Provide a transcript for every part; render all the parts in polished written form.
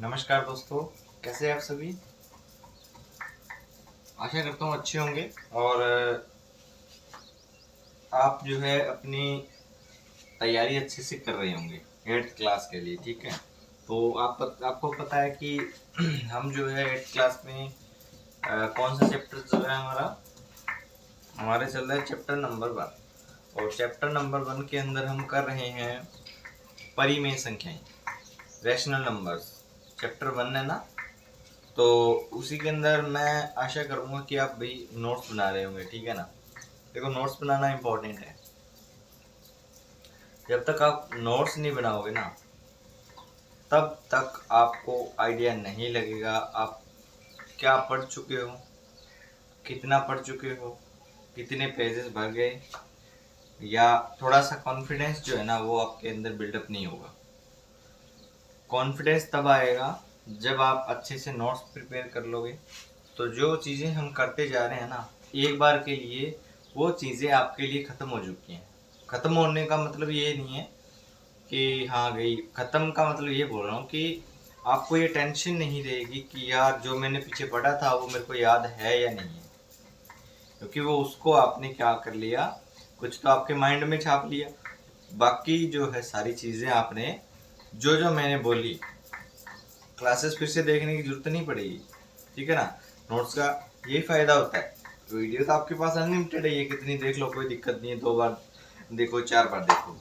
नमस्कार दोस्तों, कैसे हैं आप सभी। आशा करता हूँ अच्छे होंगे और आप जो है अपनी तैयारी अच्छे से कर रहे होंगे 8th क्लास के लिए। ठीक है, तो आपको पता है कि हम जो है 8th क्लास में कौन सा चैप्टर चल रहा है हमारे चल रहा है चैप्टर नंबर 1। और चैप्टर नंबर 1 के अंदर हम कर रहे हैं परिमेय संख्याएं, रैशनल नंबर्स। चैप्टर 1 है ना, तो उसी के अंदर मैं आशा करूंगा कि आप भी नोट्स बना रहे होंगे। ठीक है ना, देखो नोट्स बनाना इम्पोर्टेंट है। जब तक आप नोट्स नहीं बनाओगे ना, तब तक आपको आइडिया नहीं लगेगा आप क्या पढ़ चुके हो, कितना पढ़ चुके हो, कितने पेजेस भर गए, या थोड़ा सा कॉन्फिडेंस जो है ना वो आपके अंदर बिल्डअप नहीं होगा। कॉन्फिडेंस तब आएगा जब आप अच्छे से नोट्स प्रिपेयर कर लोगे। तो जो चीज़ें हम करते जा रहे हैं ना, एक बार के लिए वो चीज़ें आपके लिए ख़त्म हो चुकी हैं। ख़त्म होने का मतलब ये नहीं है कि हाँ गई, ख़त्म का मतलब ये बोल रहा हूँ कि आपको ये टेंशन नहीं रहेगी कि यार जो मैंने पीछे पढ़ा था वो मेरे को याद है या नहीं है, क्योंकि वो उसको आपने क्या कर लिया, कुछ तो आपके माइंड में छाप लिया। बाकी जो है सारी चीज़ें आपने जो जो मैंने बोली, क्लासेस फिर से देखने की जरूरत नहीं पड़ेगी। ठीक है ना, नोट्स का यही फायदा होता है। वीडियो तो आपके पास अनलिमिटेड है, ये कितनी देख लो, कोई दिक्कत नहीं है, 2 बार देखो 4 बार देखो।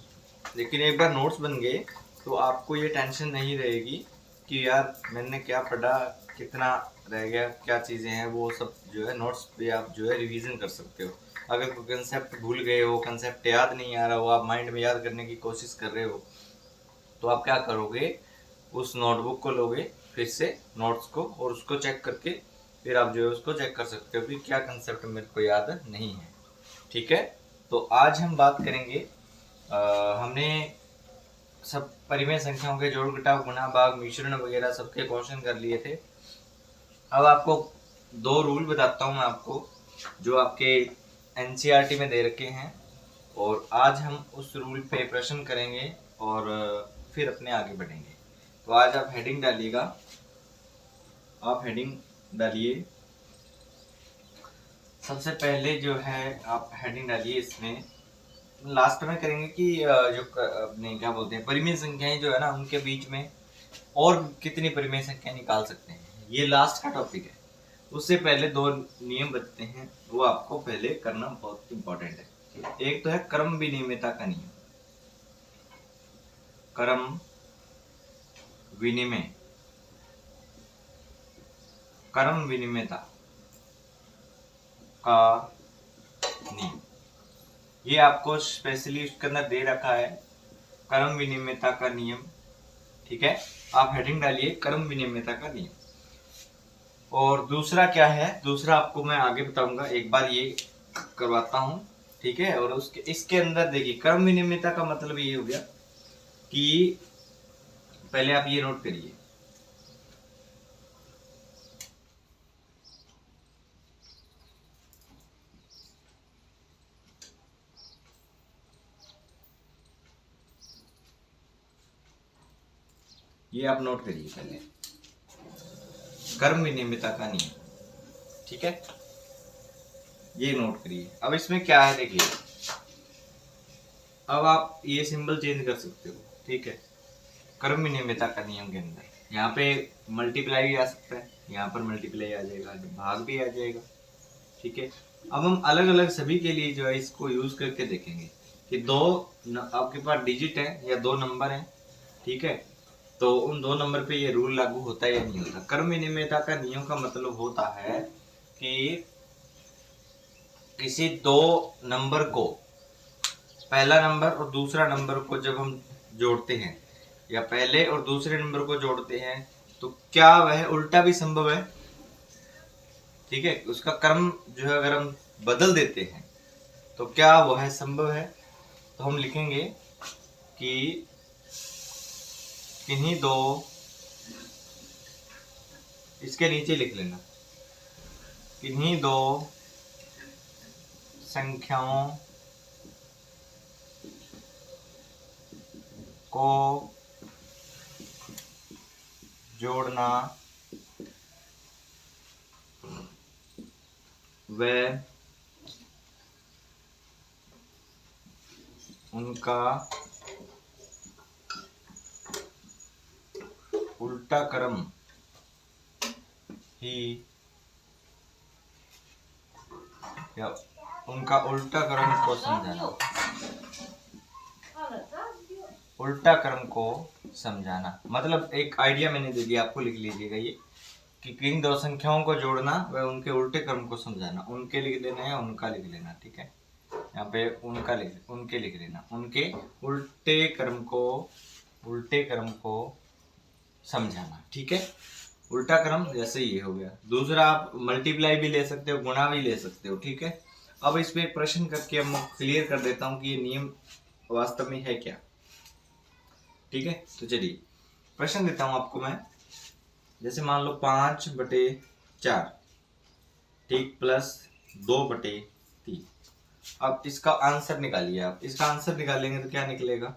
लेकिन एक बार नोट्स बन गए तो आपको ये टेंशन नहीं रहेगी कि यार मैंने क्या पढ़ा, कितना रह गया, क्या चीज़ें हैं, वो सब जो है नोट्स पे आप जो है रिवीजन कर सकते हो। अगर कोई कंसेप्ट भूल गए हो, कंसेप्ट याद नहीं आ रहा हो, आप माइंड में याद करने की कोशिश कर रहे हो, तो आप क्या करोगे, उस नोटबुक को लोगे फिर से नोट्स को, और उसको चेक करके फिर आप जो है उसको चेक कर सकते हो कि क्या कंसेप्ट मेरे को याद नहीं है। ठीक है, तो आज हम बात करेंगे, हमने सब परिमेय संख्याओं के जोड़ घटाव गुणा भाग मिश्रण वगैरह सबके क्वेश्चन कर लिए थे। अब आपको 2 रूल बताता हूँ मैं आपको, जो आपके एनसीईआरटी में दे रखे हैं, और आज हम उस रूल पे प्रश्न करेंगे और फिर अपने आगे बढ़ेंगे। तो आज आप हेडिंग डालिएगा, आप हेडिंग डालिए। सबसे पहले जो है आप हेडिंग डालिए, इसमें लास्ट में करेंगे कि जो अपने क्या बोलते हैं परिमेय संख्याएं जो है ना उनके बीच में और कितनी परिमेय संख्या निकाल सकते हैं, ये लास्ट का टॉपिक है। उससे पहले 2 नियम बताते हैं, वो आपको पहले करना बहुत इंपॉर्टेंट है। एक तो है क्रम विनिमयता का नियम। क्रम विनिमय, क्रम विनिमयता का नियम, ये आपको स्पेशली उसके अंदर दे रखा है, क्रम विनिमयता का नियम। ठीक है, आप हेडिंग डालिए क्रम विनिमयता का नियम। और दूसरा क्या है, दूसरा आपको मैं आगे बताऊंगा, एक बार ये करवाता हूं। ठीक है, और उसके इसके अंदर देखिए क्रम विनिमयता का मतलब ये हो गया कि पहले आप ये नोट करिए, ये आप नोट करिए पहले, क्रम विनिमयता का नियम। ठीक है, ये नोट करिए। अब इसमें क्या है देखिए, अब आप ये सिंबल चेंज कर सकते हो। ठीक है, क्रम विनिमयता का नियम के अंदर यहाँ पे मल्टीप्लाई भी आ सकता है, यहाँ पर मल्टीप्लाई आ जाएगा, भाग भी आ जाएगा। ठीक है, अब हम अलग अलग सभी के लिए जो है इसको यूज करके देखेंगे कि आपके पास डिजिट है या 2 नंबर है। ठीक है, तो उन 2 नंबर पे ये रूल लागू होता है या नहीं होता। क्रम विनिमयता का नियम का मतलब होता है कि किसी 2 नंबर को, पहला नंबर और दूसरा नंबर को जब हम जोड़ते हैं, या पहले और दूसरे नंबर को जोड़ते हैं, तो क्या वह उल्टा भी संभव है। ठीक है, उसका क्रम जो है अगर हम बदल देते हैं तो क्या वह संभव है। तो हम लिखेंगे कि किन्हीं दो, इसके नीचे लिख लेना, किन्हीं दो संख्याओं को जोड़ना व उनका उल्टा क्रम ही या उनका उल्टा क्रम को समझाना। उल्टा क्रम को समझाना मतलब एक आइडिया मैंने दे दिया आपको, लिख लीजिएगा ये कि किन दो संख्याओं को जोड़ना व उनके उल्टे क्रम को समझाना। उनके लिख लेना है, उनका लिख लेना, ठीक है। यहाँ पे उनके लिख लेना, उनके उल्टे क्रम को समझाना, ठीक है। उल्टा क्रम जैसे ये हो गया। दूसरा आप मल्टीप्लाई भी ले सकते हो, गुणा भी ले सकते हो, ठीक है। अब इस पे एक प्रश्न करके हम क्लियर कर देता हूँ कि ये नियम वास्तव में है क्या, ठीक है। तो चलिए प्रश्न देता हूँ आपको मैं। जैसे मान लो 5/4, ठीक, प्लस 2/3। अब इसका आंसर निकालिए आप। इसका आंसर निकालेंगे तो क्या निकलेगा,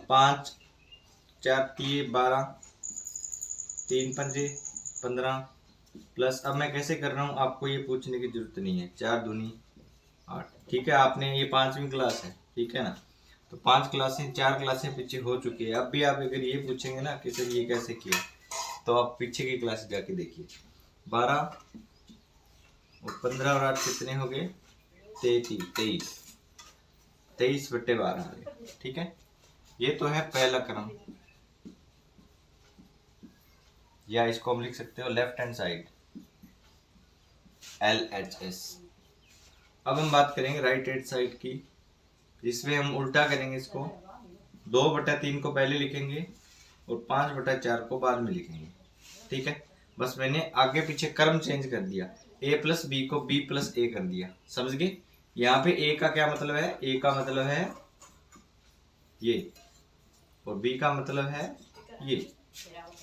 5 4 3 12, 3 पंजे 15, प्लस अब मैं कैसे कर रहा हूँ आपको ये पूछने की जरूरत नहीं है, 4 दूनी 8, ठीक है। आपने ये 5वीं क्लास है, ठीक है ना, तो 5 क्लासें 4 क्लासें पीछे हो चुकी है। अब भी आप अगर ये पूछेंगे ना कि सर ये कैसे किया, तो आप पीछे की क्लास जाके देखिए। 12 और 15 और 8 कितने हो गए, 23। 23/12 आ गया, ठीक है। ये तो है पहला क्रम, या इसको हम लिख सकते हो लेफ्ट हैंड साइड, LHS। अब हम बात करेंगे राइट हैंड साइड की, जिसमें हम उल्टा करेंगे। इसको 2/3 को पहले लिखेंगे और 5/4 को बाद में लिखेंगे, ठीक है। बस मैंने आगे पीछे क्रम चेंज कर दिया, A + B को B + A कर दिया, समझ गए। यहाँ पे A का क्या मतलब है, A का मतलब है ये और B का मतलब है ये।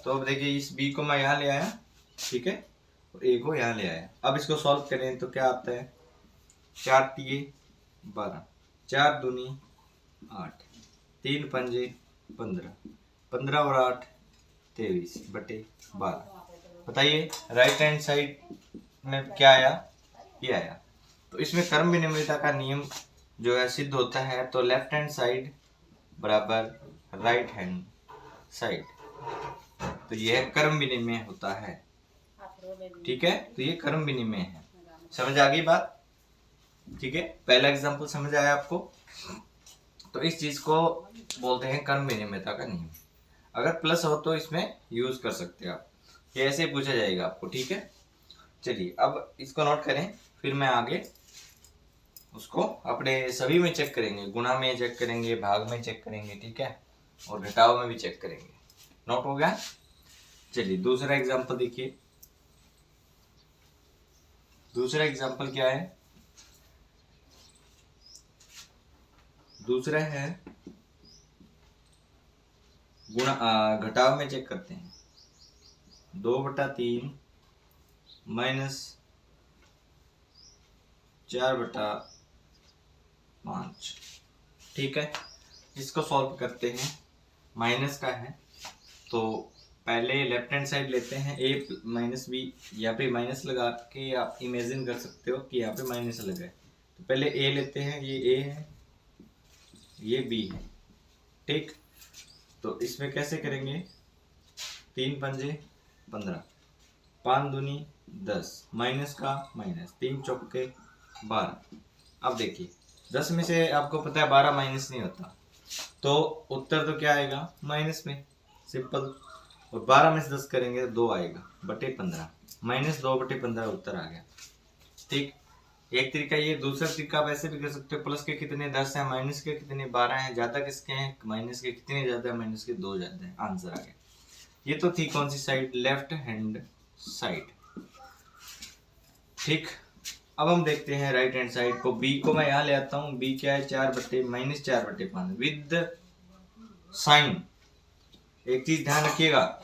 तो अब देखिए इस B को मैं यहाँ ले आया, ठीक है, और A को यहाँ ले आया। अब इसको सॉल्व करें तो क्या आता है, 4 × 12, 4 दूनी 8, 3 पंजे 15, 15 और 8 23/12। बताइए राइट हैंड साइड में क्या आया, ये आया। तो इसमें क्रम विनिमयता का नियम जो है सिद्ध होता है, तो लेफ्ट हैंड साइड बराबर राइट हैंड साइड, तो यह क्रम विनिमय होता है, ठीक है। तो ये क्रम विनिमय है, समझ आ गई बात, ठीक है। पहला एग्जांपल समझ आया आपको। तो इस चीज को बोलते हैं क्रम विनिमयता का नियम। अगर प्लस हो तो इसमें यूज कर सकते हैं आप, ये ऐसे पूछा जाएगा आपको, ठीक है। चलिए अब इसको नोट करें, फिर मैं आगे उसको अपने सभी में चेक करेंगे, गुणा में चेक करेंगे, भाग में चेक करेंगे, ठीक है, और घटाव में भी चेक करेंगे। नोट हो गया। चलिए दूसरा एग्जांपल देखिए। दूसरा एग्जांपल क्या है, दूसरा है गुणा घटाव में चेक करते हैं। 2/3 माइनस 4/5, ठीक है। इसको सॉल्व करते हैं। माइनस का है तो पहले लेफ्ट हैंड साइड लेते हैं, A - B, यहाँ पे माइनस लगा के आप इमेजिन कर सकते हो कि यहाँ पे माइनस लगा है। तो पहले A लेते हैं, ये A है, ये B है, ठीक। तो इसमें कैसे करेंगे, 3 पंजे 15, 5 दूनी 10, माइनस का माइनस, 3 चौके 12। अब देखिए 10 में से आपको पता है 12 माइनस नहीं होता, तो उत्तर तो क्या आएगा, माइनस में, सिंपल। और 12 में से 10 करेंगे तो 2 आएगा /15, -2/15 उत्तर आ गया, ठीक। एक तरीका ये। दूसरा तरीका आप ऐसे भी कर सकते हो, प्लस के कितने 10 हैं, माइनस के कितने 12 हैं, ज्यादा किसके हैं, माइनस के कितने ज्यादा है, माइनस के 2 ज्यादा है, आंसर आ गया। ये तो थी कौन सी साइड, लेफ्ट हैंड साइड, ठीक। अब हम देखते हैं राइट हैंड साइड को। B को मैं यहाँ ले आता हूँ, B क्या है, -4/5 विद साइन। एक चीज ध्यान रखिएगा,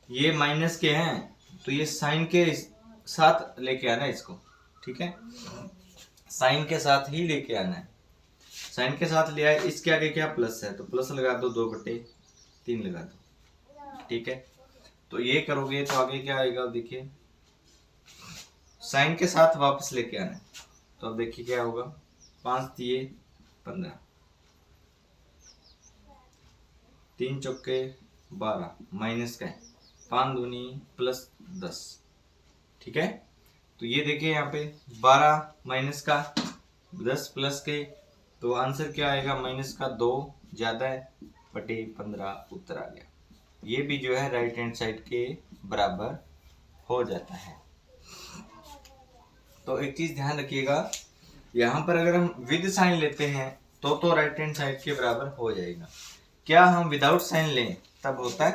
ये माइनस के हैं तो ये साइन के साथ लेके आना है इसको, ठीक है, साइन के साथ ही लेके आना है। साइन के साथ ले आए, इसके आगे क्या प्लस है तो प्लस लगा दो, 2/3 लगा दो, ठीक है। तो ये करोगे तो आगे क्या आएगा, देखिए साइन के साथ वापस लेके आना है। तो अब देखिए क्या होगा, 5 दिए 15, 3 चौके 12 माइनस का है, 5 दूनी प्लस 10। ठीक है, तो ये देखिए यहाँ पे 12 माइनस का 10 प्लस के, तो आंसर क्या आएगा, माइनस का 2 ज्यादा है बटे 15 उत्तर आ गया। ये भी जो है राइट हैंड साइड के बराबर हो जाता है। तो एक चीज ध्यान रखिएगा, यहाँ पर अगर हम विद साइन लेते हैं तो राइट हैंड साइड के बराबर हो जाएगा। क्या हम विदाउट साइन लें तब होता है।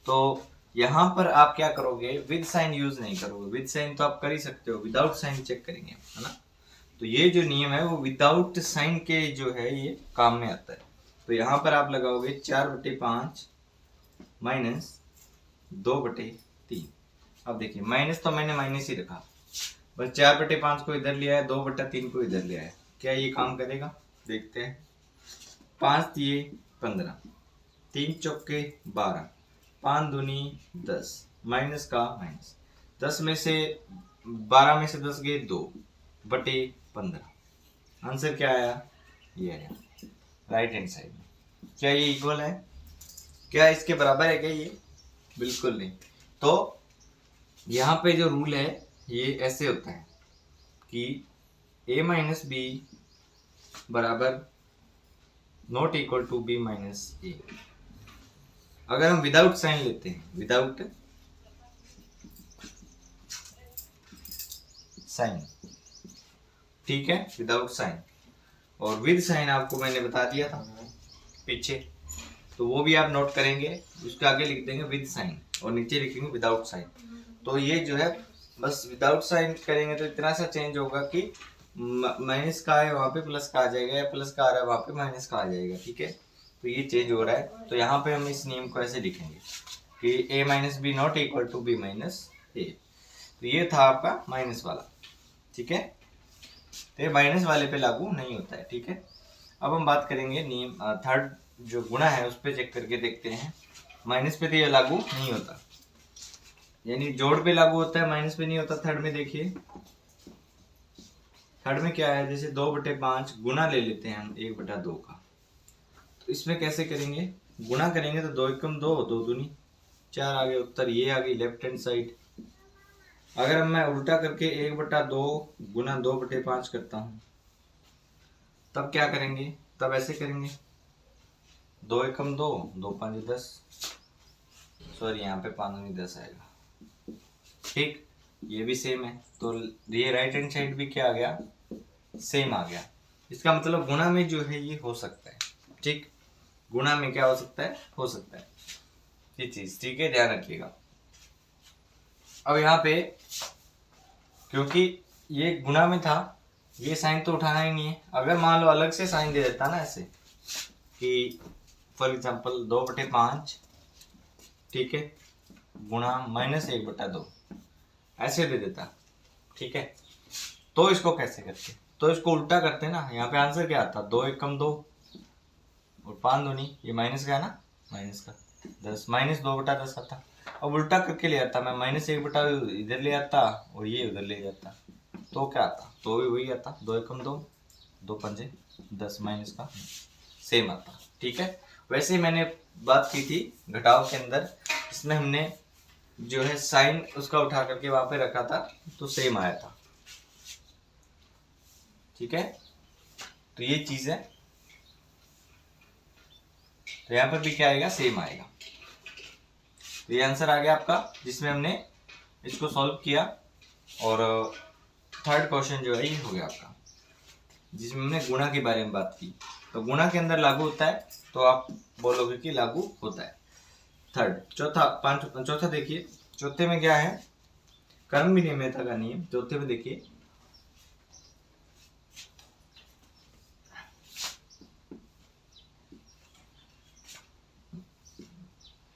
तो यहाँ पर आप क्या करोगे, विद साइन यूज नहीं करोगे। विद साइन तो आप कर ही सकते हो, विदाउट साइन चेक करेंगे, है ना। तो ये जो नियम है वो विदाउट साइन के जो है ये काम में आता है। तो यहाँ पर आप लगाओगे 4/5 माइनस 2/3। अब देखिए माइनस तो मैंने माइनस ही रखा, बस 4/5 को इधर लिया है, 2/3 को इधर लिया है। क्या ये काम करेगा, देखते हैं। 5 दिए 15, 3 चौके 12, 5 दूनी 10, माइनस का माइनस, 10 में से 12 में से 10 गए 2/15। आंसर क्या आया, ये आया राइट हैंड साइड में। क्या ये इक्वल है, क्या इसके बराबर है क्या ये, बिल्कुल नहीं। तो यहाँ पे जो रूल है ये ऐसे होता है कि a माइनस बी बराबर not equal to b minus A. अगर हम विदाउट साइन लेते हैं, विदाउट साइन, ठीक है, विदाउट साइन, और विद साइन आपको मैंने बता दिया था पीछे, तो वो भी आप नोट करेंगे। उसके आगे लिख देंगे विद साइन और नीचे लिखेंगे विदाउट साइन। तो ये जो है बस विदाउट साइन करेंगे तो इतना सा चेंज होगा कि माइनस का है वहाँ पे प्लस का आ जाएगा, या प्लस का आ रहा है वहाँ पे माइनस का आ जाएगा। ठीक है, तो ये चेंज हो रहा है। तो यहाँ पे हम इस नियम को ऐसे लिखेंगे कि a minus B not equal to b minus A. तो ये था आपका माइनस वाला, ठीक है, तो ये माइनस वाले पे लागू नहीं होता है। ठीक है, अब हम बात करेंगे नियम थर्ड जो गुणा है उस पर चेक करके देखते हैं। माइनस पे तो ये लागू नहीं होता, यानी जोड़ पे लागू होता है, माइनस पे नहीं होता। थर्ड में देखिए, थर्ड में क्या है, जैसे 2/5 गुना ले लेते हैं हम 1/2 का। तो इसमें कैसे करेंगे, गुना करेंगे तो 2 एकम 2, 2 दूनी 4 आ गए उत्तर, ये आ गई लेफ्ट हैंड साइड। अगर मैं उल्टा करके 1/2 गुना 2/5 करता हूं तब क्या करेंगे, तब ऐसे करेंगे 2 एकम 2, 2 5 10, सॉरी यहाँ पे 5 दूनी 10 आएगा। ठीक, ये भी सेम है, तो ये राइट हैंड साइड भी क्या आ गया, सेम आ गया। इसका मतलब गुणा में जो है ये हो सकता है। ठीक, गुणा में क्या हो सकता है, हो सकता है ये चीज। ठीक है, ध्यान रखिएगा। अब यहाँ पे क्योंकि ये गुणा में था, ये साइन तो उठाना ही नहीं है। अगर मान लो अलग से साइन दे देता ना, ऐसे कि फॉर एग्जाम्पल 2/5, ठीक है, गुणा माइनस 1/2 ऐसे दे देता, ठीक है, तो इसको कैसे करते, तो इसको उल्टा करते ना। यहाँ पे आंसर क्या आता, 2 एकम 2 और 5 दूनी, ये माइनस का है ना, माइनस का 10, माइनस 2/10 आता। अब उल्टा करके ले आता मैं, माइनस 1/2 इधर ले आता और ये उधर ले जाता, तो क्या आता, तो भी वही आता, 2 एकम 2, 2 पंजे 10, माइनस का सेम आता। ठीक है, वैसे मैंने बात की थी घटाव के अंदर, इसमें हमने जो है साइन उसका उठा करके वहां पे रखा था तो सेम आया था। ठीक है, तो ये चीज है, तो यहाँ पर भी क्या आएगा, सेम आएगा। तो ये आंसर आ गया आपका, जिसमें हमने इसको सॉल्व किया। और थर्ड क्वेश्चन जो है ये हो गया आपका, जिसमें हमने गुणा के बारे में बात की। तो गुणा के अंदर लागू होता है, तो आप बोलोगे कि लागू होता है। थर्ड, चौथा देखिए, चौथे में क्या है, कर्म विनिमयता का नियम। चौथे में देखिए,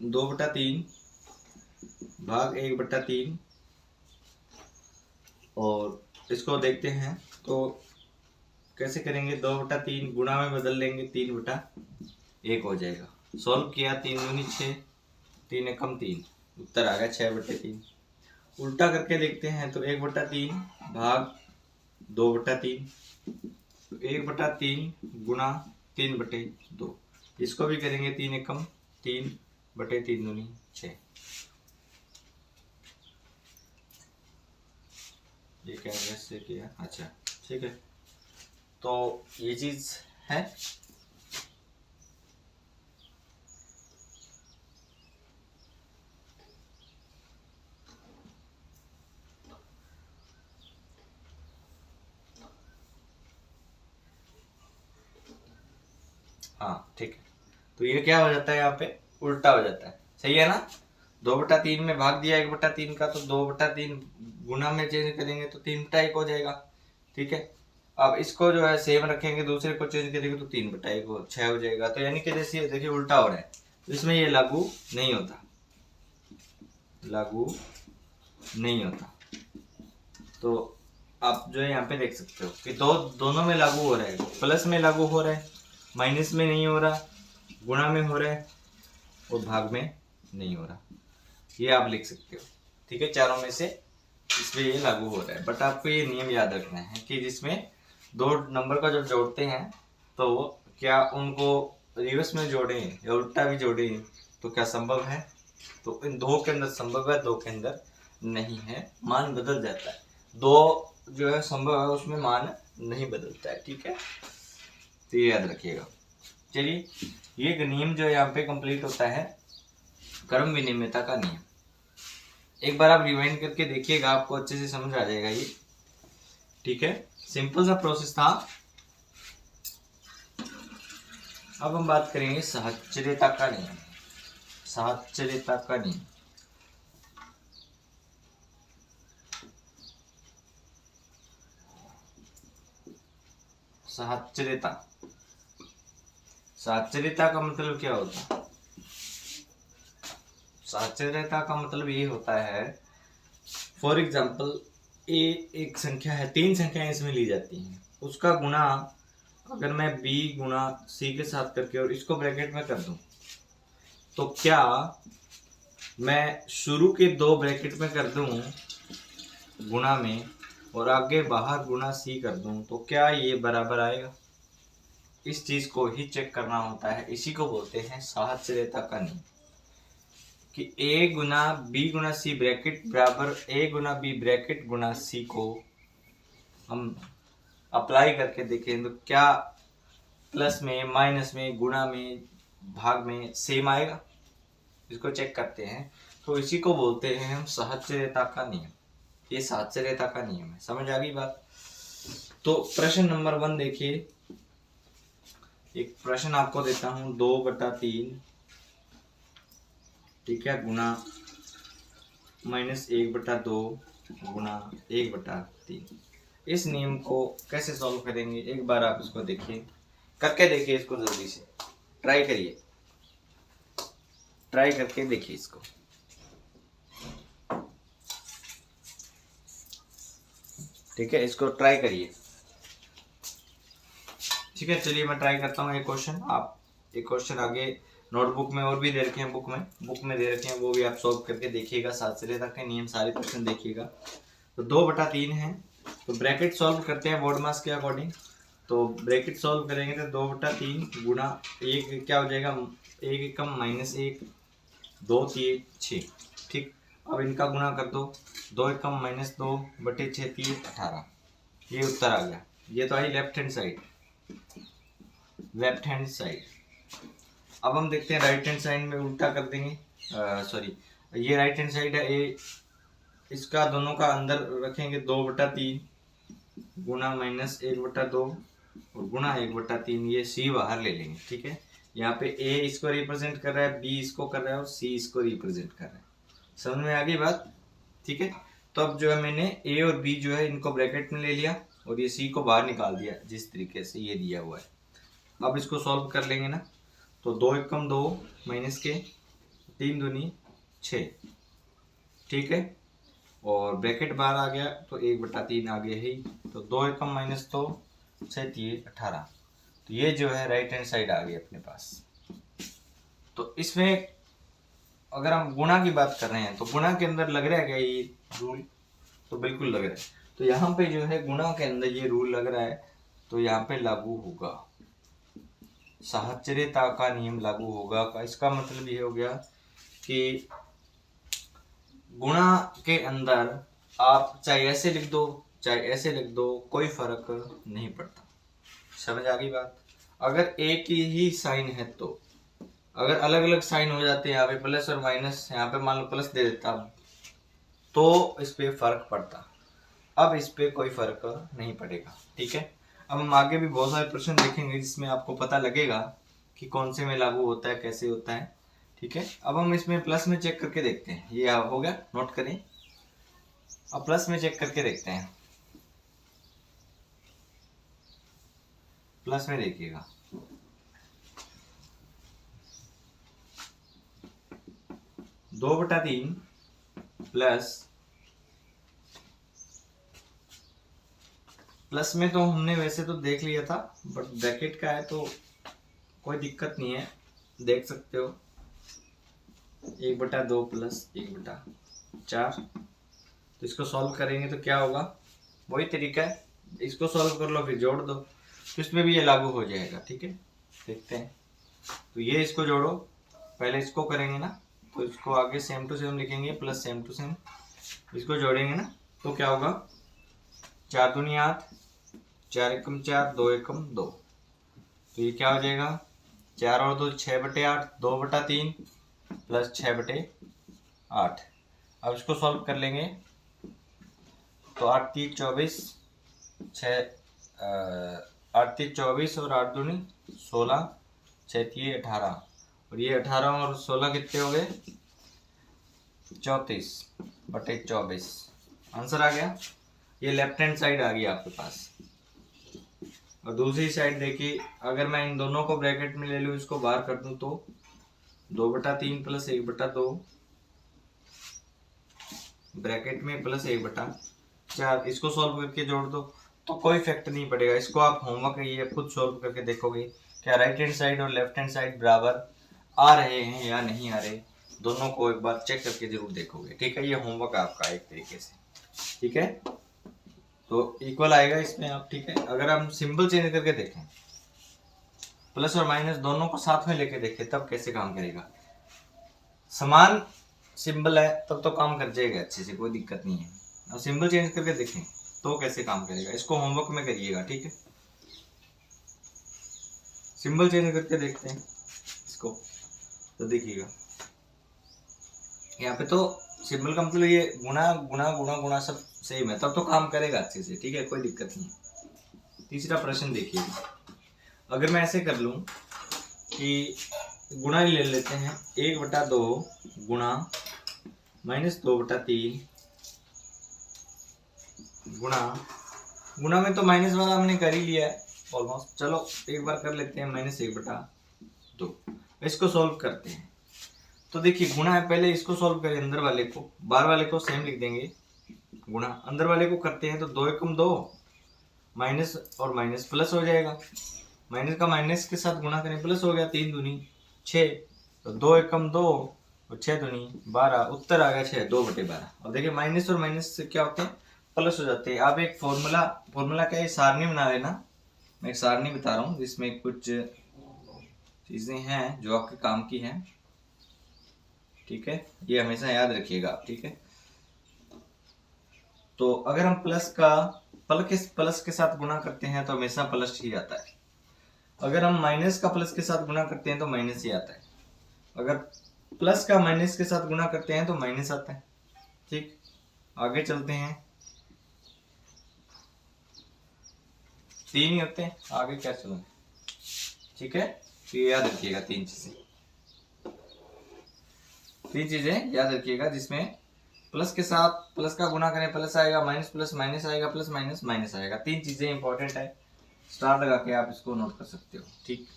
दो बटा तीन भाग 1/3, और इसको देखते हैं तो कैसे करेंगे, 2/3 गुणा में बदल लेंगे, 3/1 हो जाएगा। सॉल्व किया, 3 दूनी 6, 3 एकम 3, उत्तर आ गया 6/3। उल्टा करके देखते हैं तो 1/3 भाग 2/3, 1/3 गुना 3/2। इसको भी करेंगे 3 एकम 3/3 दूनी 6। ये कैसे किया, अच्छा ठीक है। तो ये चीज है। हाँ ठीक है। तो ये क्या हो जाता है, यहाँ पे उल्टा हो जाता है, सही है ना। 2/3 में भाग दिया 1/3 का, तो 2/3 गुना में चेंज करेंगे तो 3/1 हो जाएगा। ठीक है। अब इसको जो है सेम रखेंगे, दूसरे को चेंज करेंगे तो 3/1 6 हो जाएगा। तो यानी कि जैसे देखिए उल्टा हो रहा है, तो इसमें ये लागू नहीं होता, लागू नहीं होता। तो आप जो है यहाँ पे देख सकते हो कि दोनों में लागू हो रहा है, प्लस में लागू हो रहा है, माइनस में नहीं हो रहा, गुणा में हो रहा है और भाग में नहीं हो रहा। ये आप लिख सकते हो। ठीक है, चारों में से इसमें ये लागू हो रहा है। बट आपको ये नियम याद रखना है कि जिसमें दो नंबर का जब जोड़ते हैं तो क्या उनको रिवर्स में जोड़े या उल्टा भी जोड़े तो क्या संभव है, तो इन दो के अंदर संभव है, दो के अंदर नहीं है, मान बदल जाता है। दो जो है संभव है उसमें मान नहीं बदलता है। ठीक है, तो ये याद रखिएगा। चलिए, ये नियम जो है यहाँ पे कंप्लीट होता है क्रम विनिमयता का नियम। एक बार आप रिवाइंड करके देखिएगा, आपको अच्छे से समझ आ जाएगा ये। ठीक है, सिंपल सा प्रोसेस था। अब हम बात करेंगे साहचर्यता का नियम। साहचर्यता का नियम, साहचर्यता, साहचर्यता का मतलब क्या होता है? साहचर्यता का मतलब ये होता है, फॉर एग्जाम्पल ए एक संख्या है, तीन संख्याएं इसमें ली जाती हैं, उसका गुणा अगर मैं b गुणा c के साथ करके और इसको ब्रैकेट में कर दूं, तो क्या मैं शुरू के दो ब्रैकेट में कर दूं गुणा में और आगे बाहर गुणा c कर दूं, तो क्या ये बराबर आएगा? इस चीज को ही चेक करना होता है। इसी को बोलते हैं साहचर्यता का नियम, कि a Guna b Guna c bracket बराबर a Guna b bracket Guna c को हम अप्लाई करके देखें तो क्या प्लस में, माइनस में, गुणा में, भाग में सेम आएगा। इसको चेक करते हैं, तो इसी को बोलते हैं हम साहचर्यता का नियम। ये साहचर्यता का नियम है। समझ आ गई बात? तो प्रश्न नंबर 1 देखिए, एक प्रश्न आपको देता हूं, 2/3 ठीक है गुना -1/2 गुना 1/3। इस नियम को कैसे सॉल्व करेंगे, एक बार आप इसको देखिए, करके देखिए इसको, जल्दी से ट्राई करिए, ट्राई करके देखिए इसको। ठीक है, इसको ट्राई करिए। ठीक है, चलिए मैं ट्राई करता हूँ एक क्वेश्चन। आप एक क्वेश्चन आगे नोटबुक में और भी दे रखे हैं, बुक में दे रखे हैं, वो भी आप सॉल्व करके देखिएगा। साहचर्यता के नियम सारे क्वेश्चन देखिएगा। तो 2/3 है, तो ब्रैकेट सॉल्व करते हैं बोर्ड मास के अकॉर्डिंग। तो ब्रैकेट सॉल्व करेंगे तो 2/3 गुणा एक क्या हो जाएगा, 1 एकम -1, 2 3 6। ठीक, अब इनका गुणा कर दो, 2 एकम -2/6 3 18। ये उत्तर आ गया। ये तो I left hand side, left hand side. अब हम देखते हैं राइट हैंड साइड में उल्टा कर देंगे। सॉरी, ये राइट हैंड साइड है, ये इसका दोनों का अंदर रखेंगे 2/3 गुणा -1/2 और गुणा 1/3। ये c बाहर ले लेंगे। ठीक है, यहाँ पे a इसको रिप्रेजेंट कर रहा है, b इसको कर रहा है और c इसको रिप्रेजेंट कर रहा है। समझ में आ गई बात? ठीक है, तो अब जो है मैंने a और b जो है इनको ब्रैकेट में ले लिया और ये c को बाहर निकाल दिया, जिस तरीके से ये दिया हुआ है। अब इसको सॉल्व कर लेंगे ना, तो 2 एकम 2 माइनस के 3 दूनी 6। ठीक है, और ब्रैकेट बाहर आ गया तो 1/3 आ गया ही, तो 2 एकम -2 6 3 18। तो ये जो है राइट हैंड साइड आ गई अपने पास। तो इसमें अगर हम गुणा की बात कर रहे हैं तो गुणा के अंदर लग रहा है क्या ये रूल? तो बिल्कुल लग रहा है। तो यहाँ पे जो है गुणा के अंदर ये रूल लग रहा है, तो यहाँ पे लागू होगा, साहचर्यता का नियम लागू होगा। इसका मतलब ये हो गया कि गुणा के अंदर आप चाहे ऐसे लिख दो चाहे ऐसे लिख दो, कोई फर्क नहीं पड़ता। समझ आ गई बात? अगर एक ही साइन है तो, अगर अलग अलग साइन हो जाते हैं, यहाँ पे प्लस और माइनस, यहाँ पे मान लो प्लस दे देता तो इस पे फर्क पड़ता। अब इस पे कोई फर्क नहीं पड़ेगा। ठीक है, अब हम आगे भी बहुत सारे प्रश्न देखेंगे जिसमें आपको पता लगेगा कि कौन से में लागू होता है, कैसे होता है। ठीक है, अब हम इसमें प्लस में चेक करके देखते हैं। ये हो गया, नोट करें। अब प्लस में चेक करके देखते हैं। प्लस में देखिएगा, दो बटा तीन प्लस में तो हमने वैसे तो देख लिया था, बट ब्रैकेट का है तो कोई दिक्कत नहीं है, देख सकते हो। 1/2 प्लस 1/4, तो इसको सॉल्व करेंगे तो क्या होगा, वही तरीका है, इसको सॉल्व कर लो फिर जोड़ दो, तो इसमें भी ये लागू हो जाएगा। ठीक है, देखते हैं। तो ये इसको जोड़ो, पहले इसको करेंगे ना, तो इसको आगे सेम टू सेम लिखेंगे, प्लस सेम टू सेम, इसको जोड़ेंगे ना तो क्या होगा, 4 दूनी 8, 4 एकम 4, 2 एकम 2, तो ये क्या हो जाएगा, 4 और 2 6/8, 2/3 प्लस 6/8। अब इसको सॉल्व कर लेंगे तो 8 3 24, 8 3 24 और 8 दूनी 16, 6 3 18, और ये 18 और 16 कितने हो गए, 34/24। आंसर आ गया। ये लेफ्ट हैंड साइड आ गई आपके पास। और दूसरी साइड देखिए, अगर मैं इन दोनों को ब्रैकेट में ले लूँ, इसको बाहर कर दूं तो 2/3 प्लस 1/2 ब्रैकेट में प्लस 1/4, इसको सॉल्व करके जोड़ दो तो कोई इफेक्ट नहीं पड़ेगा। इसको आप होमवर्क ये खुद सॉल्व करके देखोगे क्या राइट हैंड साइड और लेफ्ट हैंड साइड बराबर आ रहे हैं या नहीं आ रहे, दोनों को एक बार चेक करके जरूर देखोगे। ठीक है, ये होमवर्क आपका एक तरीके से। ठीक है, तो इक्वल आएगा इसमें आप। ठीक है, अगर हम सिंबल चेंज करके देखें, प्लस और माइनस दोनों को साथ में लेके देखें, तब कैसे काम करेगा। समान सिंबल है तब तो काम कर जाएगा अच्छे से, कोई दिक्कत नहीं है। और सिंबल चेंज करके देखें तो कैसे काम करेगा, इसको होमवर्क में करिएगा। ठीक है, सिंबल चेंज करके देखते हैं इसको, तो देखिएगा यहाँ पे तो सिंबल का मतलब ये गुणा गुणा गुणा गुणा सब सेम है, तब तो काम करेगा अच्छे से। ठीक है, कोई दिक्कत नहीं। तीसरा प्रश्न देखिए, अगर मैं ऐसे कर लूं कि गुणा ही ले लेते हैं, 1/2 गुणा -2/3 गुणा, गुणा में तो माइनस वाला हमने कर ही लिया है ऑलमोस्ट, चलो एक बार कर लेते हैं -1/2। इसको सॉल्व करते हैं तो देखिए गुणा है, पहले इसको सॉल्व करें, अंदर वाले को, बाहर वाले को सेम लिख देंगे गुणा, अंदर वाले को करते हैं तो 2 एकम 2, माइनस और माइनस प्लस हो जाएगा, माइनस का माइनस के साथ गुणा करें प्लस हो गया, 3 दूनी 6, तो 2 एकम 2 और 6 दूनी 12, उत्तर आ गया 6 2/12। और देखिए माइनस और माइनस से क्या होते हैं, प्लस हो जाते हैं। आप एक फॉर्मूला क्या है, सारणी बना लेना, मैं एक सारणी बता रहा हूँ जिसमें कुछ चीजें हैं जो आपके काम की हैं। ठीक है, ये हमेशा याद रखिएगा। ठीक है, तो अगर हम प्लस के साथ गुणा करते हैं तो हमेशा प्लस ही आता है, अगर हम माइनस का प्लस के साथ गुणा करते हैं तो माइनस ही आता है, अगर प्लस का माइनस के साथ गुणा करते हैं तो माइनस आता है। ठीक, आगे चलते हैं, 3 ही होते हैं, आगे क्या चलेंगे। ठीक है, तो ये याद रखिएगा, 3 चीजें याद रखिएगा, जिसमें प्लस के साथ प्लस का गुणा करें प्लस आएगा, माइनस प्लस माइनस आएगा, प्लस माइनस माइनस आएगा। 3 चीजें इंपॉर्टेंट है, स्टार लगा के आप इसको नोट कर सकते हो। ठीक,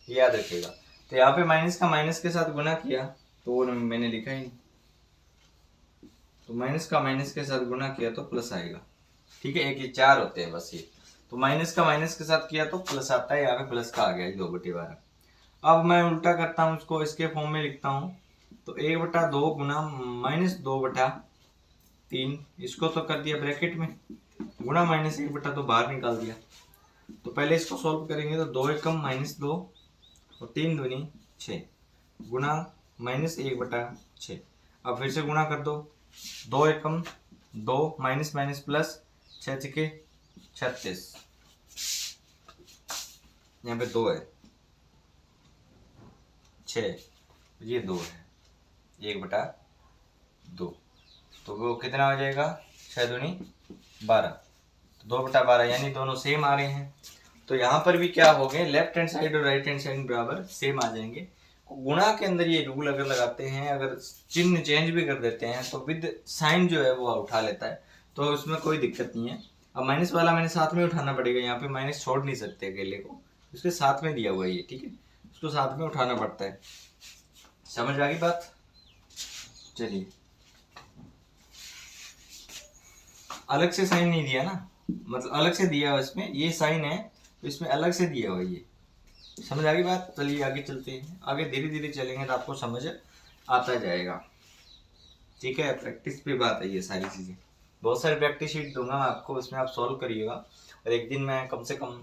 ये याद रखिएगा। तो यहाँ पे माइनस का माइनस के साथ गुणा किया तो मैंने लिखा ही नहीं, तो माइनस का माइनस के साथ गुणा किया तो प्लस आएगा। ठीक है, एक ये 4 होते हैं बस ये, तो माइनस का माइनस के साथ किया तो प्लस आता है, यहाँ पे प्लस का आ गया 2/12। अब मैं उल्टा करता हूँ इसको, इसके फॉर्म में लिखता हूँ तो 1/2 गुना -2/3, इसको तो कर दिया ब्रैकेट में, गुना -1/2 बाहर निकाल दिया। तो पहले इसको सॉल्व करेंगे तो 2 एकम -2 और 3 दूनी 6 गुना -1/6। अब फिर से गुणा कर दो, 2 एकम 2 माइनस माइनस प्लस 6 छके 36, यहाँ पे 2 है, 6, ये 2 है, 1/2, तो वो कितना हो जाएगा, 6 दूनी 12, तो 2/12, यानी दोनों सेम आ रहे हैं। तो यहाँ पर भी क्या हो गए, लेफ्ट हैंड साइड और राइट हैंड साइड बराबर सेम आ जाएंगे। गुणा के अंदर ये रूल अगर लगाते हैं, अगर चिन्ह चेंज भी कर देते हैं तो विद साइन जो है वो उठा लेता है, तो उसमें कोई दिक्कत नहीं है। अब माइनस वाला मैंने साथ में उठाना पड़ेगा, यहाँ पे माइनस छोड़ नहीं सकते अकेले को, उसके साथ में दिया हुआ है ये, ठीक है, उसको साथ में उठाना पड़ता है। समझ आ गई बात? चलिए, अलग से साइन नहीं दिया ना, मतलब अलग से दिया हुआ, इसमें ये साइन है तो इसमें अलग से दिया हुआ ये। समझ आ गई बात? चलिए आगे चलते हैं, आगे धीरे धीरे चलेंगे तो आपको समझ आता जाएगा, ठीक है। प्रैक्टिस पे बात है ये सारी चीजें, बहुत सारी प्रैक्टिस शीट दूंगा मैं आपको, उसमें आप सॉल्व करिएगा। और एक दिन मैं कम से कम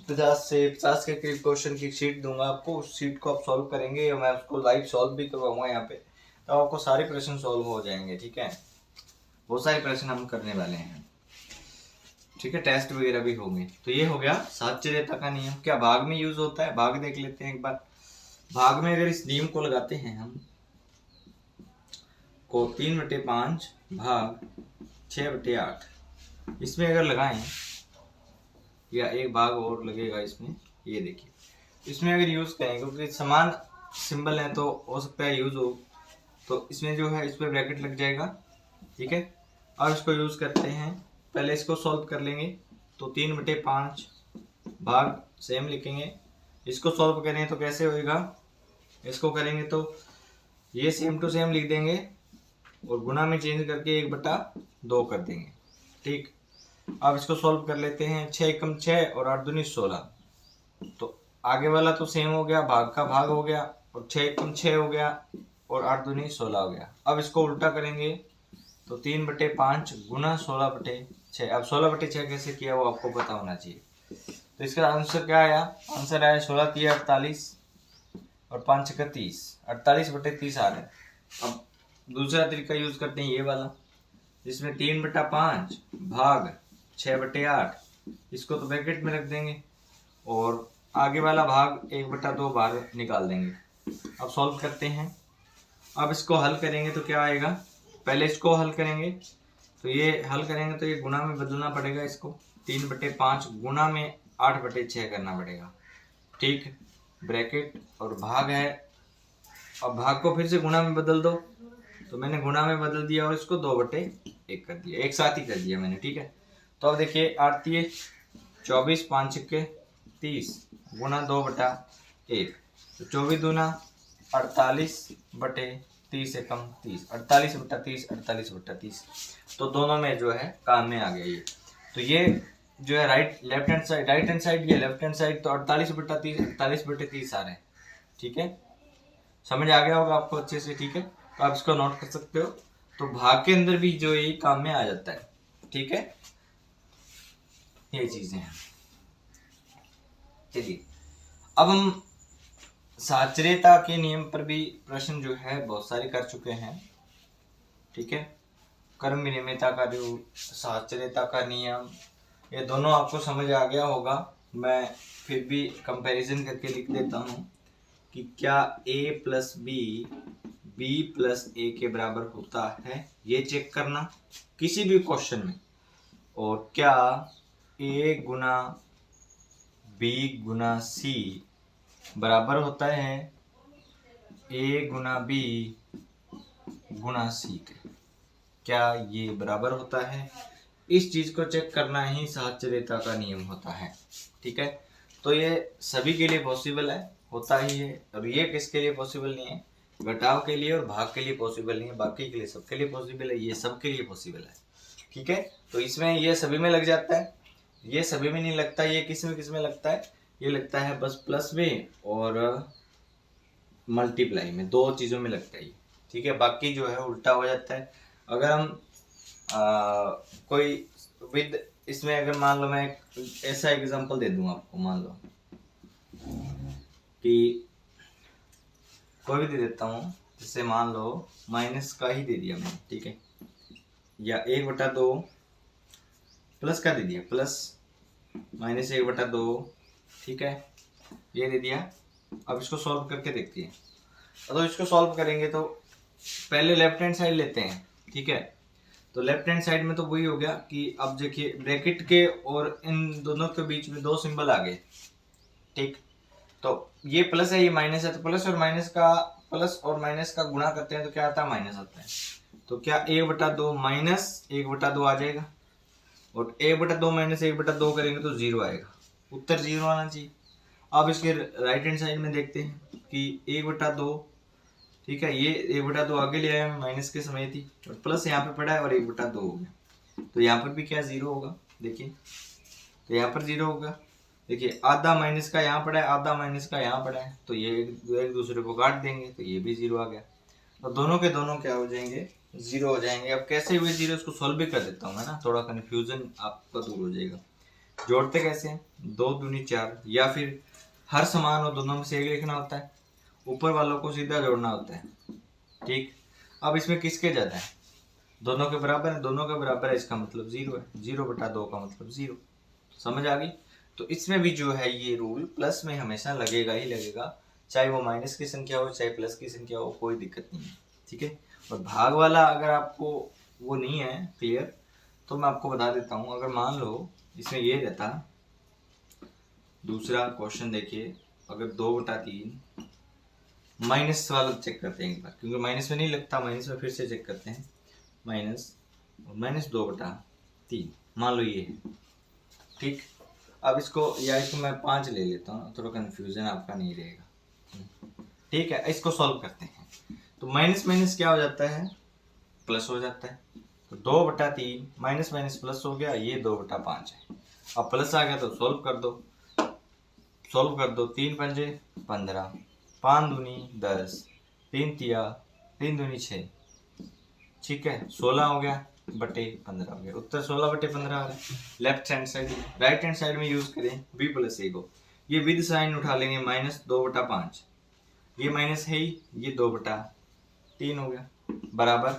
50 के करीब क्वेश्चन की शीट दूंगा आपको, उस शीट को आप सॉल्व करेंगे और मैं उसको लाइव सॉल्व भी करवाऊंगा यहाँ पे, तो आपको सारे प्रश्न सॉल्व हो जाएंगे, ठीक है। बहुत सारे प्रश्न हम करने वाले हैं, ठीक है, टेस्ट वगैरह भी होंगे। तो ये हो गया साहचर्यता का नियम, क्या भाग में यूज होता है, भाग देख लेते हैं एक बार। भाग में अगर इस नियम को लगाते हैं हम को 3/5 भाग 6/8, इसमें अगर लगाएं, या एक भाग और लगेगा इसमें, ये देखिए इसमें अगर यूज करें, क्योंकि समान सिंबल है तो हो सकता है यूज हो, तो इसमें जो है इस पर ब्रैकेट लग जाएगा, ठीक है। अब इसको यूज करते हैं, पहले इसको सॉल्व कर लेंगे, तो 3/5 भाग सेम लिखेंगे, इसको सॉल्व करें तो कैसे होएगा, इसको करेंगे तो ये सेम टू सेम लिख देंगे और गुना में चेंज करके 1/2 कर देंगे, ठीक। अब इसको सॉल्व कर लेते हैं, 6 एकम 6 और 8 दूनी 16, तो आगे वाला तो सेम हो गया, भाग का भाग हो गया, और 6 एकम 6 हो गया और 8 दूनी 16 हो गया। अब इसको उल्टा करेंगे तो 3/5 गुना 16/6। अब 16/6 कैसे किया वो आपको पता होना चाहिए। तो इसका आंसर क्या आया, आंसर आया 16×3 48 और 5×6 30, 48/30 आ रहा है। अब दूसरा तरीका यूज करते हैं ये वाला, जिसमें 3/5 भाग 6/8, इसको तो ब्रैकेट में रख देंगे और आगे वाला भाग 1/2 बाहर निकाल देंगे। अब सॉल्व करते हैं, अब इसको हल करेंगे तो क्या आएगा, पहले इसको हल करेंगे, तो ये हल करेंगे तो ये गुना में बदलना पड़ेगा, इसको 3/5 गुना में 8/6 करना पड़ेगा, ठीक, ब्रैकेट और भाग है। अब भाग को फिर से गुना में बदल दो, तो मैंने गुना में बदल दिया और इसको 2/1 कर दिया, एक साथ ही कर दिया मैंने, ठीक है। तो अब देखिए 8×3 24, 5×6 30 गुना 2/1, तो 24 दूना 48/30 एकम 30, 48/30 48/30, तो दोनों में जो है काम में आ गया ये। तो ये जो है राइट हैंड साइड ये लेफ्ट हैंड साइड, तो 48/30 48/30 आ रहे हैं, ठीक है। समझ आ गया होगा आपको अच्छे से, ठीक है। तो आप इसको नोट कर सकते हो, तो भाग के अंदर भी जो ये काम में आ जाता है, ठीक है, ये चीजें हैं। चलिए अब हम साहचर्यता के नियम पर भी प्रश्न जो है बहुत सारे कर चुके हैं, ठीक है। कर्म विनिमयता का जो साहचर्यता का नियम, ये दोनों आपको समझ आ गया होगा। मैं फिर भी कंपैरिजन करके लिख देता हूँ कि क्या a + b + a के बराबर होता है, ये चेक करना किसी भी क्वेश्चन में, और क्या a Guna b Guna c बराबर होता है a Guna b Guna c के, क्या ये बराबर होता है, इस चीज को चेक करना ही साहचर्यता का नियम होता है, ठीक है। तो ये सभी के लिए पॉसिबल है, होता ही है, और ये किसके लिए पॉसिबल नहीं है, घटाव के लिए और भाग के लिए पॉसिबल नहीं है, बाकी के लिए सबके लिए पॉसिबल है, ये सबके लिए पॉसिबल है, ठीक है। तो इसमें ये सभी में लग जाता है, ये सभी में नहीं लगता, ये किस में लगता है, ये लगता है बस प्लस में और मल्टीप्लाई में, दो चीज़ों में लगता है ये, ठीक है। बाकी जो है उल्टा हो जाता है। अगर हम कोई विद इसमें अगर मान लो मैं एक ऐसा एग्जांपल दे दूं आपको, मान लो कि कोई भी दे देता हूँ, जैसे मान लो माइनस का ही दे दिया मैंने, ठीक है, या 1/2 प्लस का दे दिया, प्लस -1/2, ठीक है, ये दे दिया। अब इसको सॉल्व करके देखते हैं। तो इसको सॉल्व करेंगे तो पहले लेफ्ट हैंड साइड लेते हैं, ठीक है। तो लेफ्ट हैंड साइड में तो वही हो गया कि अब देखिए ब्रैकेट के और इन दोनों के बीच में दो सिंबल आ गए, ठीक। तो ये प्लस है, ये माइनस है, तो प्लस और माइनस का गुणा करते हैं तो क्या आता है, माइनस आता है। तो क्या 1/2 माइनस 1/2 आ जाएगा, और 1/2 माइनस 1/2 करेंगे तो 0 आएगा, उत्तर 0 आना चाहिए। अब इसके राइट हैंड साइड में देखते हैं कि 1/2, ठीक है, ये 1/2 आगे ले आया माइनस के समय थी, और प्लस यहाँ पे पड़ा है और 1/2 हो गया, तो यहाँ पर भी क्या 0 होगा, देखिए, तो यहाँ पर 0 होगा। देखिए आधा माइनस का यहाँ पड़ा है, आधा माइनस का यहाँ पड़ा है, तो ये एक दूसरे को काट देंगे, तो ये भी 0 आ गया, और दोनों के दोनों क्या हो जाएंगे, 0 हो जाएंगे। अब कैसे हुए 0, इसको सॉल्व भी कर देता हूँ मैं ना, थोड़ा कन्फ्यूजन आपका दूर हो जाएगा। जोड़ते कैसे हैं, 2 दूनी 4, या फिर हर समान और दोनों में से एक लिखना होता है, ऊपर वालों को सीधा जोड़ना होता है, ठीक। अब इसमें किसके ज्यादा है, दोनों के बराबर है, दोनों के बराबर है, इसका मतलब 0 है, 0/2 का मतलब 0, समझ आ गई। तो इसमें भी जो है ये रूल प्लस में हमेशा लगेगा ही लगेगा, चाहे वो माइनस की संख्या हो चाहे प्लस की संख्या हो, कोई दिक्कत नहीं है, ठीक है। और भाग वाला अगर आपको वो नहीं है क्लियर, तो मैं आपको बता देता हूँ। अगर मान लो इसमें ये रहता, दूसरा क्वेश्चन देखिए, अगर 2/3 माइनस वाला चेक करते हैं एक बार, क्योंकि माइनस में नहीं लगता, माइनस में फिर से चेक करते हैं, -2/3 मान लो ये है, ठीक। अब इसको मैं 5 ले लेता हूँ, थोड़ा कन्फ्यूजन आपका नहीं रहेगा, ठीक है। इसको सॉल्व करते हैं, तो माइनस माइनस क्या हो जाता है, प्लस हो जाता है, तो 2/3 माइनस माइनस प्लस हो गया, ये 2/5 है। अब प्लस आ गया तो सॉल्व कर दो, 3 पंजे 15, 5 दूनी 10, 3 तिया 3 दूनी 6, ठीक है, 16 हो गया बटे 15 हो गया, उत्तर 16/15 आ रहा है। Left hand side, right hand side में यूज करें b + a को, ये विद साइन उठा लेंगे, -2/5, ये माइनस है ही, ये 2/3 हो गया, बराबर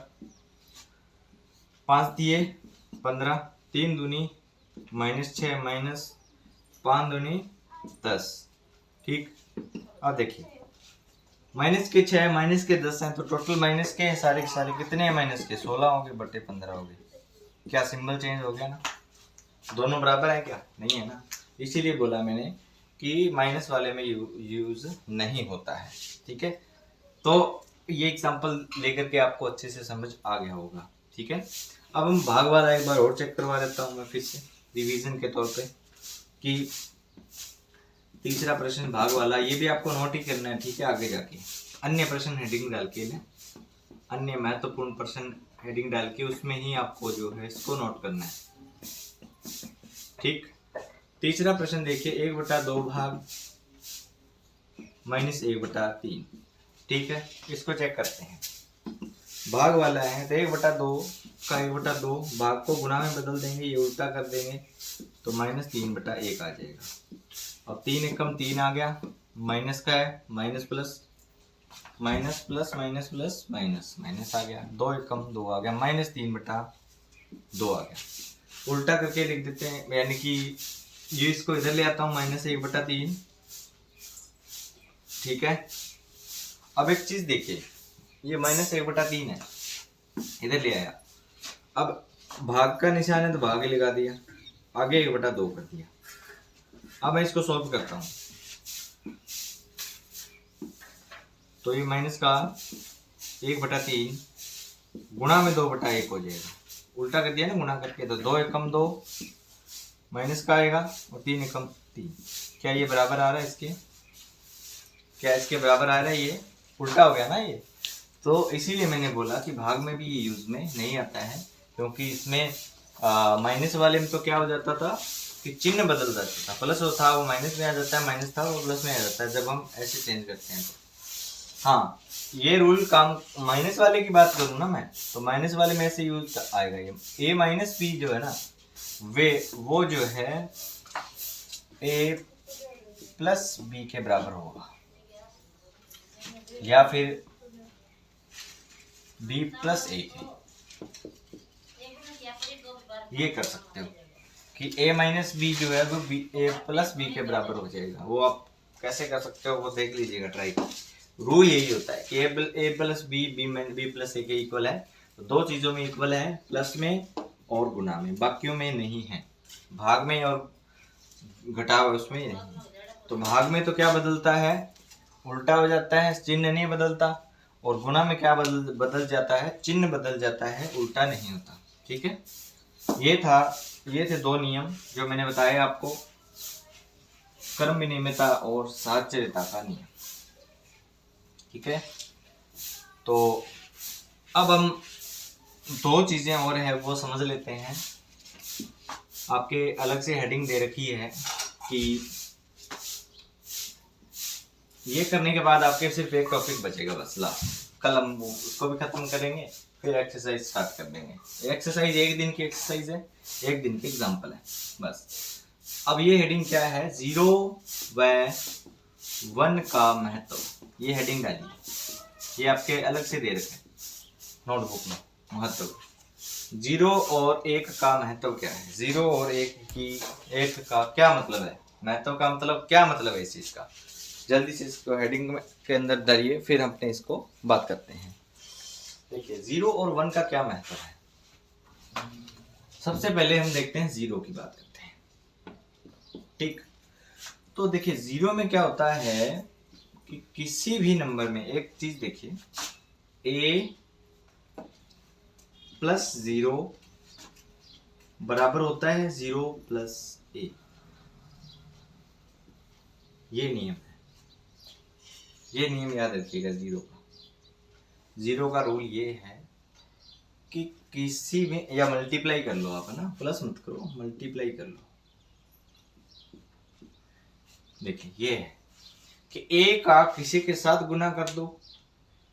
5 दिए 15, 3 दूनी -6 माइनस 5 दूनी 10, ठीक। अब देखिए माइनस के 6 माइनस के 10 हैं, तो टोटल माइनस के सारे के सारे कितने हैं, माइनस के 16 हो गए बटे 15 हो गए। क्या सिंबल चेंज हो गया ना, दोनों बराबर है क्या, नहीं है ना, इसीलिए बोला मैंने कि माइनस वाले में यूज नहीं होता है, ठीक है। तो ये एग्जांपल लेकर के आपको अच्छे से समझ आ गया होगा, ठीक है। अब हम भाग वाला एक बार और चेक करवा देता हूँ मैं फिर से रिवीजन के तौर पे, कि तीसरा प्रश्न भाग वाला, ये भी आपको नोट ही करना है, ठीक है। आगे जाके अन्य प्रश्न हेडिंग डाल के ना, अन्य महत्वपूर्ण प्रश्न हेडिंग डाल के उसमें ही आपको जो है इसको नोट करना है, ठीक। तीसरा प्रश्न देखिए, 1/2 भाग -1/3, ठीक है। इसको चेक करते हैं, भाग वाला है तो 1/2 का 1/2 भाग को गुणा में बदल देंगे, ये उल्टा कर देंगे तो -3/1 आ जाएगा। अब 3 एकम 3 आ गया, माइनस का है, माइनस प्लस माइनस आ गया, 2 एकम 2 आ गया, -3/2 आ गया। उल्टा करके लिख देते हैं, यानी कि ये इसको इधर ले आता हूँ, -1/3, ठीक है। अब एक चीज देखिए, ये -1/3 है, इधर ले आया, अब भाग का निशान है तो भाग ही लगा दिया, आगे 1/2 कर दिया। अब मैं इसको सॉल्व करता हूं, तो ये माइनस का 1/3 गुणा में 2/1 हो जाएगा, उल्टा कर दिया ना गुणा करके, तो 2 एकम 2 माइनस का आएगा और 3 एकम 3, क्या ये बराबर आ रहा है इसके, क्या इसके बराबर आ रहा है, ये उल्टा हो गया ना ये। तो इसीलिए मैंने बोला कि भाग में भी ये यूज में नहीं आता है, क्योंकि इसमें माइनस वाले में तो क्या हो जाता था कि चिन्ह बदल जाता था, प्लस था वो माइनस में आ जाता है, माइनस था वो प्लस में आ जाता है, जब हम ऐसे चेंज करते हैं तो हाँ, ये रूल काम माइनस वाले की बात करूँ ना मैं, तो माइनस वाले में से यूज आएगा ये। ए माइनस बी जो है ना, वो जो है ए प्लस बी के बराबर होगा, या फिर बी प्लस ए के, ये कर सकते हो कि ए माइनस बी जो है वो बी ए प्लस बी के बराबर हो जाएगा। वो आप कैसे कर सकते हो वो देख लीजिएगा, ट्राई कर। रूल यही होता है कि ए प्लस बी बी प्लस ए के इक्वल है, तो दो चीजों में इक्वल है, प्लस में और गुना में, बाकियों में नहीं है। भाग में और घटाव उसमें नहीं है। तो भाग में तो क्या बदलता है, उल्टा हो जाता है, चिन्ह नहीं बदलता, और गुना में क्या बदल जाता है, चिन्ह बदल जाता है, उल्टा नहीं होता। ठीक है, ये थे दो नियम जो मैंने बताया आपको, कर्म विनियमितता और साहचर्यता का नियम। ठीक है, तो अब हम दो चीजें और है वो समझ लेते हैं। आपके अलग से हेडिंग दे रखी है कि ये करने के बाद आपके सिर्फ एक टॉपिक बचेगा बस लास्ट, कल हम उसको भी खत्म करेंगे, फिर एक्सरसाइज स्टार्ट कर देंगे। एक्सरसाइज एक दिन की एक्सरसाइज है, एक दिन की एग्जांपल है बस। अब ये हेडिंग क्या है, 0 व 1 का महत्व, ये हेडिंग डालिए, ये आपके अलग से दे रखे नोटबुक में। महत्व 0 और 1 का महत्व क्या है, 0 और 1 का क्या मतलब है, महत्व का मतलब क्या मतलब है इस चीज का। जल्दी से इसको हेडिंग के अंदर डालिए, फिर हम अपने इसको बात करते हैं। देखिए 0 और 1 का क्या महत्व है। सबसे पहले हम देखते हैं 0 की बात करते हैं। ठीक, तो देखिए 0 में क्या होता है कि किसी भी नंबर में एक चीज देखिए, a प्लस 0 बराबर होता है 0 प्लस a, ये नियम है, ये नियम याद रखिएगा। 0 का रूल ये है कि किसी भी, या मल्टीप्लाई कर लो आप, है ना, प्लस मत करो, मल्टीप्लाई कर लो। देखिए ये है कि a का किसी के साथ गुना कर दो,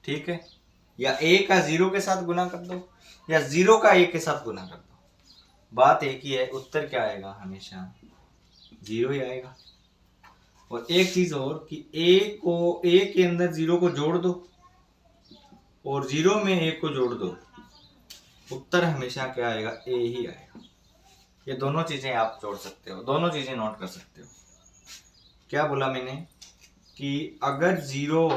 ठीक है, या a का 0 के साथ गुना कर दो, या 0 का a के साथ गुना कर दो, बात एक ही है, उत्तर क्या आएगा, हमेशा 0 ही आएगा। और एक चीज और कि a के अंदर 0 को जोड़ दो और 0 में 1 को जोड़ दो, उत्तर हमेशा क्या आएगा, a ही आएगा। ये दोनों चीजें आप जोड़ सकते हो, दोनों चीजें नोट कर सकते हो। क्या बोला मैंने कि अगर 0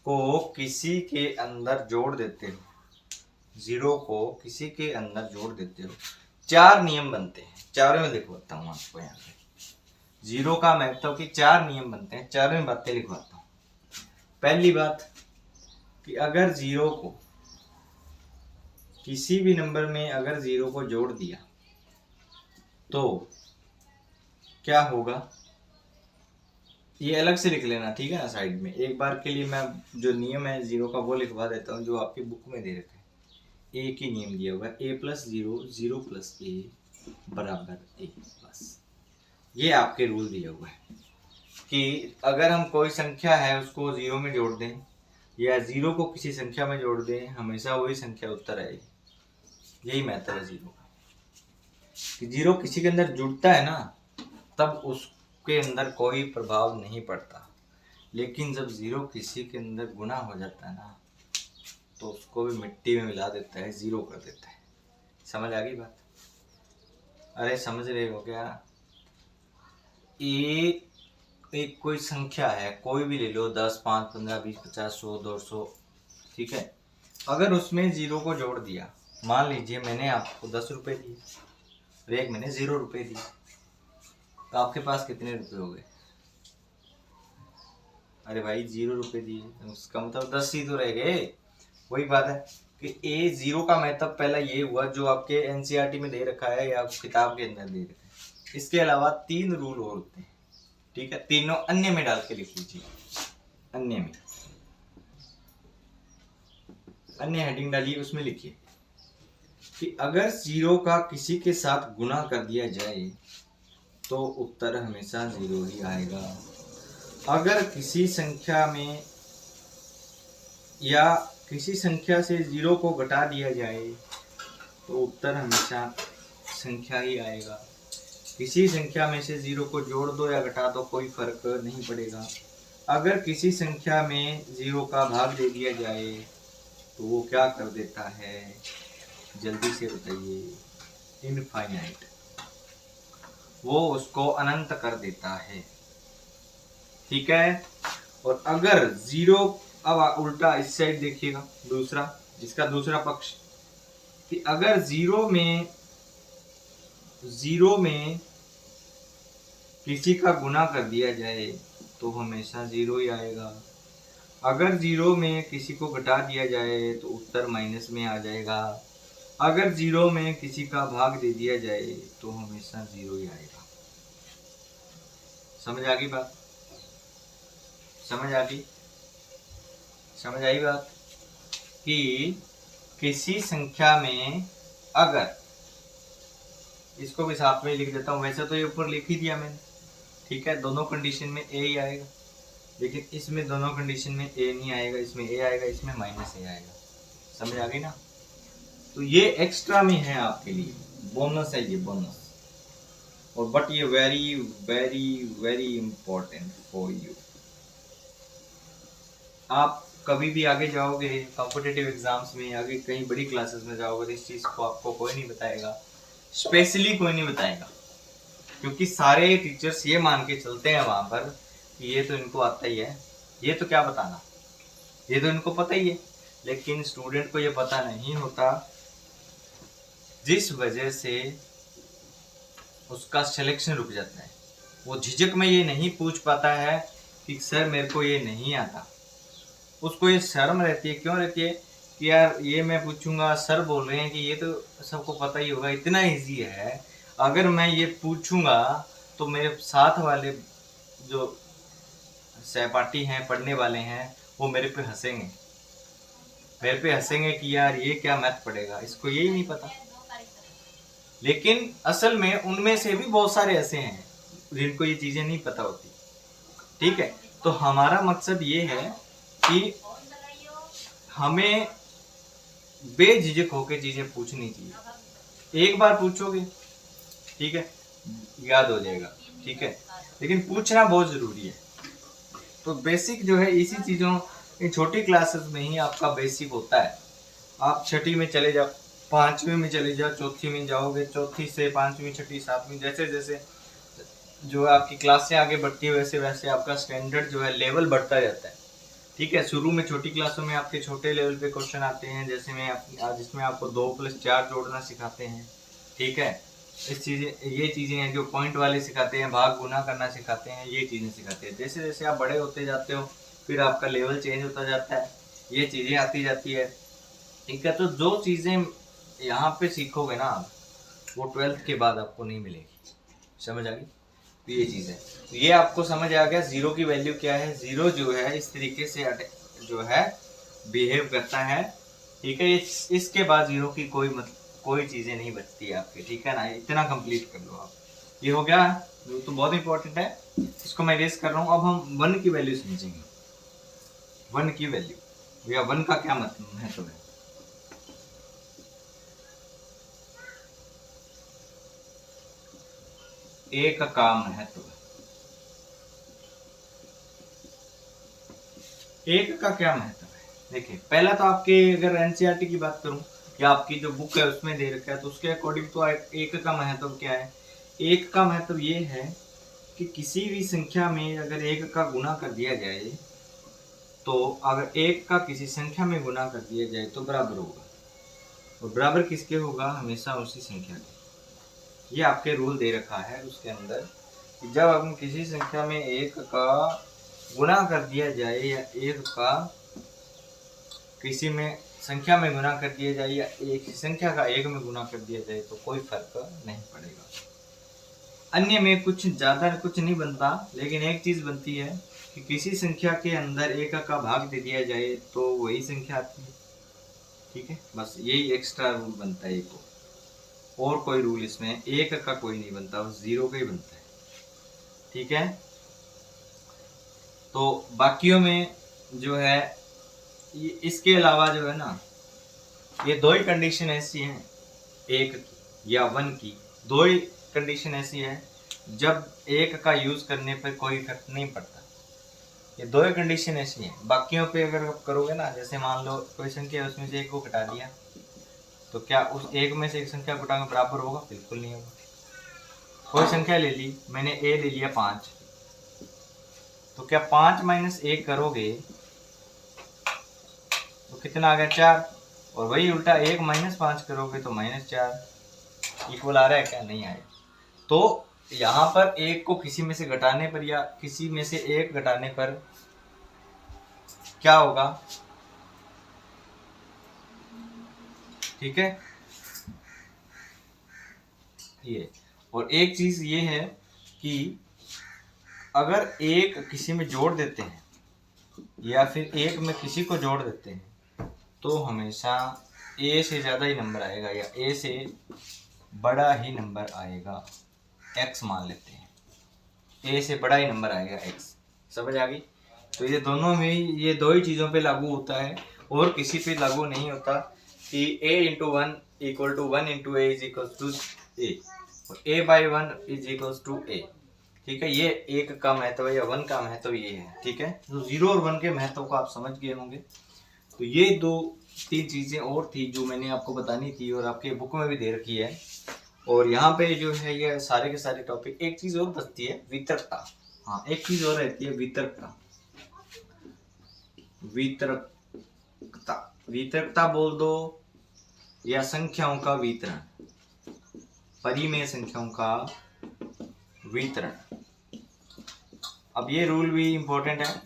को किसी के अंदर जोड़ देते हो, 0 को किसी के अंदर जोड़ देते हो, 4 नियम बनते हैं। चारों में लिखवाता हूँ आपको यहाँ पे, 0 का महत्व की 4 नियम बनते हैं, चारों में बातें लिखवाता हूँ। पहली बात कि अगर 0 को किसी भी नंबर में अगर 0 को जोड़ दिया तो क्या होगा, ये अलग से लिख लेना, ठीक है ना, साइड में। एक बार के लिए मैं जो नियम है 0 का वो लिखवा देता हूँ, जो आपकी बुक में दे रखा है। a की नियम दिया हुआ है, a प्लस 0, 0 प्लस a बराबर a, बस ये आपके रूल दिया हुआ है कि अगर हम कोई संख्या है उसको 0 में जोड़ दें, या 0 को किसी संख्या में जोड़ दें, हमेशा वही संख्या उत्तर आएगी। यही महत्व है 0 का, कि 0 किसी के अंदर जुड़ता है ना, तब उसके अंदर कोई प्रभाव नहीं पड़ता, लेकिन जब 0 किसी के अंदर गुना हो जाता है ना, तो उसको भी मिट्टी में मिला देता है, 0 कर देता है। समझ आ गई बात? अरे समझ रहे हो क्या? एक कोई संख्या है, कोई भी ले लो, 10, 5, 15, 20, 50, 100, 200, ठीक है, अगर उसमें 0 को जोड़ दिया, मान लीजिए मैंने आपको 10 रुपए दिए और एक मैंने 0 रुपए दिए, तो आपके पास कितने रुपए हो गए? अरे भाई 0 रुपए दिए, उसका मतलब 10 ही तो रह गए। वही बात है कि ए 0 का महत्व पहला ये हुआ जो आपके एनसीईआरटी में दे रखा है या किताब के अंदर दे रखा है। इसके अलावा 3 रूल और होते हैं, ठीक है, तीनों अन्य में डाल के लिख लीजिए, अन्य में, अन्य हेडिंग डालिए, उसमें लिखिए कि अगर 0 का किसी के साथ गुना कर दिया जाए तो उत्तर हमेशा 0 ही आएगा। अगर किसी संख्या में या किसी संख्या से 0 को घटा दिया जाए तो उत्तर हमेशा संख्या ही आएगा। किसी संख्या में से 0 को जोड़ दो या घटा दो, कोई फर्क नहीं पड़ेगा। अगर किसी संख्या में 0 का भाग दे दिया जाए तो वो क्या कर देता है, जल्दी से बताइए। इनफाइनाइट, वो उसको अनंत कर देता है। ठीक है। और अगर 0, अब उल्टा इस साइड देखिएगा, दूसरा, इसका दूसरा पक्ष, कि अगर 0 में किसी का गुना कर दिया जाए तो हमेशा 0 ही आएगा। अगर 0 में किसी को घटा दिया जाए तो उत्तर माइनस में आ जाएगा। अगर 0 में किसी का भाग दे दिया जाए तो हमेशा 0 ही आएगा। समझ आ गई बात? समझ आ गई? समझ आई बात? कि किसी संख्या में, अगर, इसको भी साथ में लिख देता हूँ, वैसे तो ये ऊपर लिख ही दिया मैंने, ठीक है, दोनों कंडीशन में ए ही आएगा, लेकिन इसमें दोनों कंडीशन में ए नहीं आएगा, इसमें ए आएगा, इसमें माइनस ए आएगा। समझ आ गई ना? तो ये एक्स्ट्रा में है आपके लिए, बोनस है ये, बोनस। और बट ये very very very important for you. आप कभी भी आगे जाओगे कॉम्पिटिटिव एग्जाम्स में, आगे कहीं बड़ी क्लासेस में जाओगे तो इस चीज को आपको कोई नहीं बताएगा, स्पेशली कोई नहीं बताएगा, क्योंकि सारे टीचर्स ये मान के चलते हैं वहां पर कि ये तो इनको आता ही है, ये तो क्या बताना, ये तो इनको पता ही है। लेकिन स्टूडेंट को ये पता नहीं होता, जिस वजह से उसका सिलेक्शन रुक जाता है। वो झिझक में ये नहीं पूछ पाता है कि सर मेरे को ये नहीं आता, उसको ये शर्म रहती है। क्यों रहती है? कि यार ये मैं पूछूंगा, सर बोल रहे हैं कि ये तो सबको पता ही होगा, इतना इजी है, अगर मैं ये पूछूंगा तो मेरे साथ वाले जो सहपाठी हैं, पढ़ने वाले हैं, वो मेरे पे हंसेंगे, मेरे पे हंसेंगे कि यार ये क्या मैथ पढ़ेगा, इसको यही नहीं पता। लेकिन असल में उनमें से भी बहुत सारे ऐसे हैं जिनको ये चीजें नहीं पता होती। ठीक है, तो हमारा मकसद ये है कि हमें बेझिझक होकर चीजें पूछनी चाहिए। एक बार पूछोगे, ठीक है, याद हो जाएगा, ठीक है, लेकिन पूछना बहुत जरूरी है। तो बेसिक जो है इसी चीजों, इन छोटी क्लासेस में ही आपका बेसिक होता है। आप छठी में चले जाओ, पांचवी में चले जाओ, चौथी में जाओगे, चौथी से पांचवी, छठी, सातवीं, जैसे जैसे जो है आपकी क्लासें आगे बढ़ती है वैसे वैसे आपका स्टैंडर्ड जो है, लेवल बढ़ता जाता है। ठीक है, शुरू में छोटी क्लासों में आपके छोटे लेवल पे क्वेश्चन आते हैं, जैसे मैं जिसमें आपको 2+4 जोड़ना सिखाते हैं। ठीक है, ये चीजें हैं जो पॉइंट वाले सिखाते हैं, भाग गुना करना सिखाते हैं, ये चीजें सिखाते हैं। जैसे जैसे आप बड़े होते जाते हो फिर आपका लेवल चेंज होता जाता है, ये चीजें आती जाती है। ठीक है, तो जो चीजें यहाँ पे सीखोगे ना आप, वो 12th के बाद आपको नहीं मिलेगी। समझ आ गई? तो ये चीज है, तो ये आपको समझ आ गया 0 की वैल्यू क्या है। 0 जो है इस तरीके से जो है बिहेव करता है। ठीक है, इसके बाद 0 की कोई चीजें नहीं बचती है आपके। ठीक है ना, इतना कंप्लीट कर लो आप। ये हो गया, जो तो बहुत इंपॉर्टेंट है, इसको मैं रेस कर रहा हूँ। अब हम 1 की वैल्यू समझेंगे। 1 की वैल्यू, भैया 1 का क्या मतलब है तुम्हें? एक का महत्व, एक का क्या महत्व है? देखिए, पहला तो आपके अगर एनसीईआरटी की बात करूं या आपकी जो बुक है उसमें दे रखा है, तो उसके अकॉर्डिंग तो एक का महत्व क्या है? एक का महत्व ये है कि किसी भी संख्या में अगर एक का गुना कर दिया जाए, तो अगर एक का किसी संख्या में गुना कर दिया जाए तो बराबर होगा, और बराबर किसके होगा? हमेशा उसी संख्या के। ये आपके रूल दे रखा है उसके अंदर कि जब हम किसी संख्या में एक का गुना कर दिया जाए या एक का किसी में संख्या में गुना कर दिया जाए या एक संख्या का एक में गुना कर दिया जाए तो कोई फर्क नहीं पड़ेगा। अन्य में कुछ ज्यादा कुछ नहीं बनता, लेकिन एक चीज बनती है कि किसी संख्या के अंदर एक का भाग दे दिया जाए तो वही संख्या आती है। ठीक है, बस यही एक्स्ट्रा रूल बनता है एक, और कोई रूल इसमें एक का कोई नहीं बनता, बस 0 का ही बनता है। ठीक है, तो बाकियों में जो है इसके अलावा जो है ना, ये दो ही कंडीशन ऐसी हैं, एक या वन की, दो ही कंडीशन ऐसी है जब एक का यूज करने पर कोई इफेक्ट नहीं पड़ता। ये दो ही कंडीशन ऐसी हैं। बाकियों पे अगर आप करोगे ना, जैसे मान लो कोई संख्या है, उसमें से एक को घटा दिया, तो क्या उस एक में से एक संख्या घटाने बराबर होगा? बिल्कुल नहीं होगा। कोई संख्या ले ली, मैंने ए ले लिया 5, तो क्या 5 माइनस 1 करोगे तो कितना आ गया? 4। और वही उल्टा 1 माइनस 5 करोगे तो -4। इक्वल आ रहा है क्या? नहीं आया। तो यहाँ पर एक को किसी में से घटाने पर या किसी में से एक घटाने पर क्या होगा? ठीक है, ये। और एक चीज ये है कि अगर एक किसी में जोड़ देते हैं या फिर एक में किसी को जोड़ देते हैं तो हमेशा ए से ज़्यादा ही नंबर आएगा या ए से बड़ा ही नंबर आएगा। एक्स मान लेते हैं, ए से बड़ा ही नंबर आएगा एक्स। समझ आ गई? तो ये दोनों में, ये दो ही चीज़ों पे लागू होता है और किसी पे लागू नहीं होता कि a into one equal to 1 into A is equal to A और a by 1 is equal to A. ठीक है, ये एक का महत्व या वन का महत्व ये है। ठीक है, तो 0 और 1 के महत्व को आप समझ गए होंगे। तो ये 2-3 चीजें और थी जो मैंने आपको बतानी थी और आपके बुक में भी दे रखी है। और यहाँ पे जो है ये सारे के सारे टॉपिक। एक चीज और बचती है, वितरकता। हाँ, एक चीज और रहती है, वितरकता। वितरकता, वितरकता बोल दो या संख्याओं का वितरण, परिमेय संख्याओं का वितरण। अब ये रूल भी इंपॉर्टेंट है,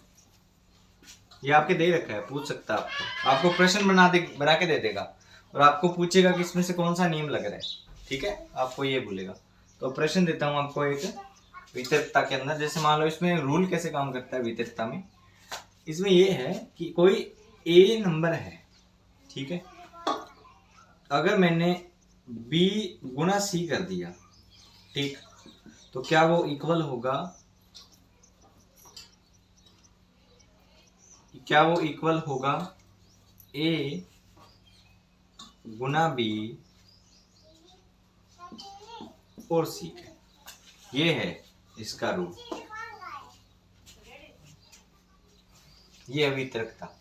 ये आपके दे रखा है, पूछ सकता है आपको प्रश्न बना के दे देगा और आपको पूछेगा कि इसमें से कौन सा नियम लग रहा है। ठीक है, आपको ये बोलेगा। तो प्रश्न देता हूँ आपको एक वितरकता के अंदर। जैसे मान लो इसमें रूल कैसे काम करता है वितरकता में, इसमें ये है कि कोई ए नंबर है, ठीक है, अगर मैंने बी गुना सी कर दिया, ठीक, तो क्या वो इक्वल होगा? क्या वो इक्वल होगा ए गुना बी और सी? ये है इसका रूल, ये है वितरकता।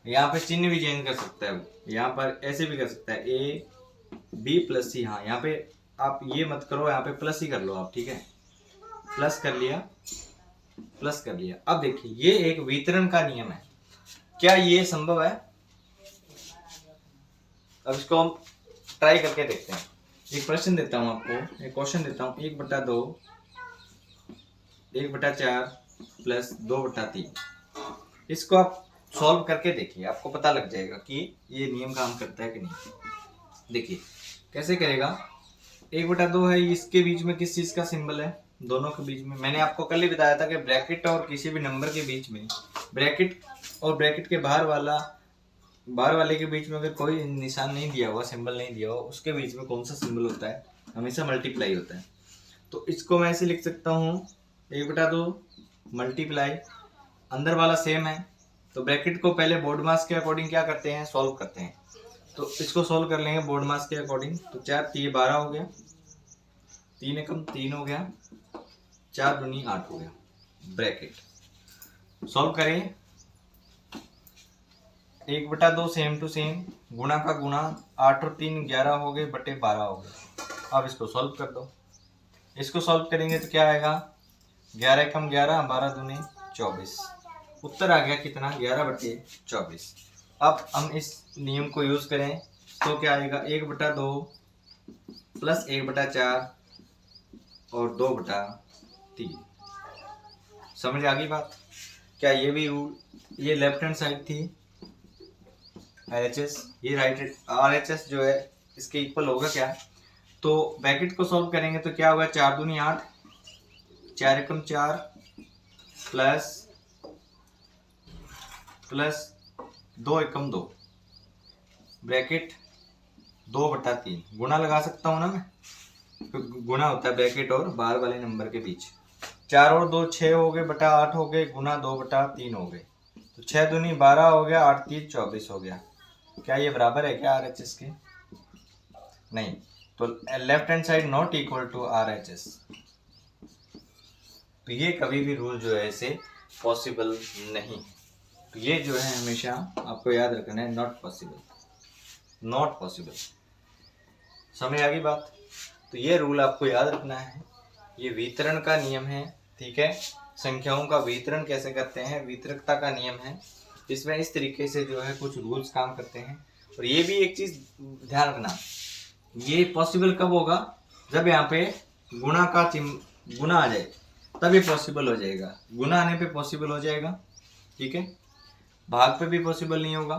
यहाँ पे चिन्ह भी चेंज कर सकता है, यहाँ पर ऐसे भी कर सकता है ए बी प्लस सी। हाँ, यहाँ पे आप ये मत करो, यहाँ पे प्लस ही कर लो आप। ठीक है, प्लस कर लिया, प्लस कर लिया। अब देखिए, ये एक वितरण का नियम है। क्या ये संभव है? अब इसको हम ट्राई करके देखते हैं। एक प्रश्न देता हूं आपको, एक क्वेश्चन देता हूं, 1/2 1/4 प्लस 2/3। इसको आप सॉल्व करके देखिए, आपको पता लग जाएगा कि ये नियम काम करता है कि नहीं। देखिए कैसे करेगा। 1/2 है, इसके बीच में किस चीज का सिंबल है? दोनों के बीच में मैंने आपको कल ही बताया था कि ब्रैकेट और किसी भी नंबर के बीच में, ब्रैकेट और ब्रैकेट के बाहर वाले के बीच में अगर कोई निशान नहीं दिया हुआ, सिंबल नहीं दिया हुआ, उसके बीच में कौन सा सिंबल होता है? हमेशा मल्टीप्लाई होता है। तो इसको मैं ऐसे लिख सकता हूँ, 1/2 मल्टीप्लाई, अंदर वाला सेम है, तो ब्रैकेट को पहले बोर्ड मास के अकॉर्डिंग क्या करते हैं? सॉल्व करते हैं। तो इसको सॉल्व कर लेंगे बोर्ड मास के अकॉर्डिंग। तो 4 3 12 हो गया, 3 एकम 3 हो गया, 4 दूनी 8 हो गया। ब्रैकेट सॉल्व करें, 1/2 सेम टू सेम, गुणा का गुणा, 8 और 3 11 हो गए, बटे 12 हो गए। अब इसको सॉल्व कर दो। इसको सॉल्व करेंगे तो क्या आएगा? 11 एकम 11, 12 दूनी 24। उत्तर आ गया कितना? 11/24। अब हम इस नियम को यूज करें तो क्या आएगा? 1/2 प्लस 1/4 और 2/3। समझ आ गई बात? क्या ये भी रूल, ये लेफ्ट हैंड साइड थी LHS, ये राइट RHS जो है इसके इक्वल होगा क्या? तो ब्रैकेट को सॉल्व करेंगे तो क्या होगा? 4 दूनी 8, 4 एकम 4 प्लस 2 एकम 2, ब्रैकेट 2/3। गुणा लगा सकता हूँ ना मैं, तो गुणा होता है ब्रैकेट और बाहर वाले नंबर के बीच। 4 और 2 6 हो गए, बटा 8 हो गए, गुणा 2/3 हो गए। तो 6 दूनी 12 हो गया, 8 3 24 हो गया। क्या ये बराबर है क्या RHS के? नहीं। तो left hand side not equal to RHS। तो ये कभी भी रूल जो है इसे पॉसिबल नहीं। तो ये जो है हमेशा आपको याद रखना है, नॉट पॉसिबल, नॉट पॉसिबल। समझ आ गई बात? तो ये रूल आपको याद रखना है। ये वितरण का नियम है, ठीक है। संख्याओं का वितरण कैसे करते हैं, वितरकता का नियम है। इसमें इस तरीके से जो है कुछ रूल्स काम करते हैं। और ये भी एक चीज ध्यान रखना, ये पॉसिबल कब होगा? जब यहाँ पे गुणा का गुणा आ जाए तब ये पॉसिबल हो जाएगा। गुणा आने पे पॉसिबल हो जाएगा, ठीक है। भाग पे भी पॉसिबल नहीं होगा,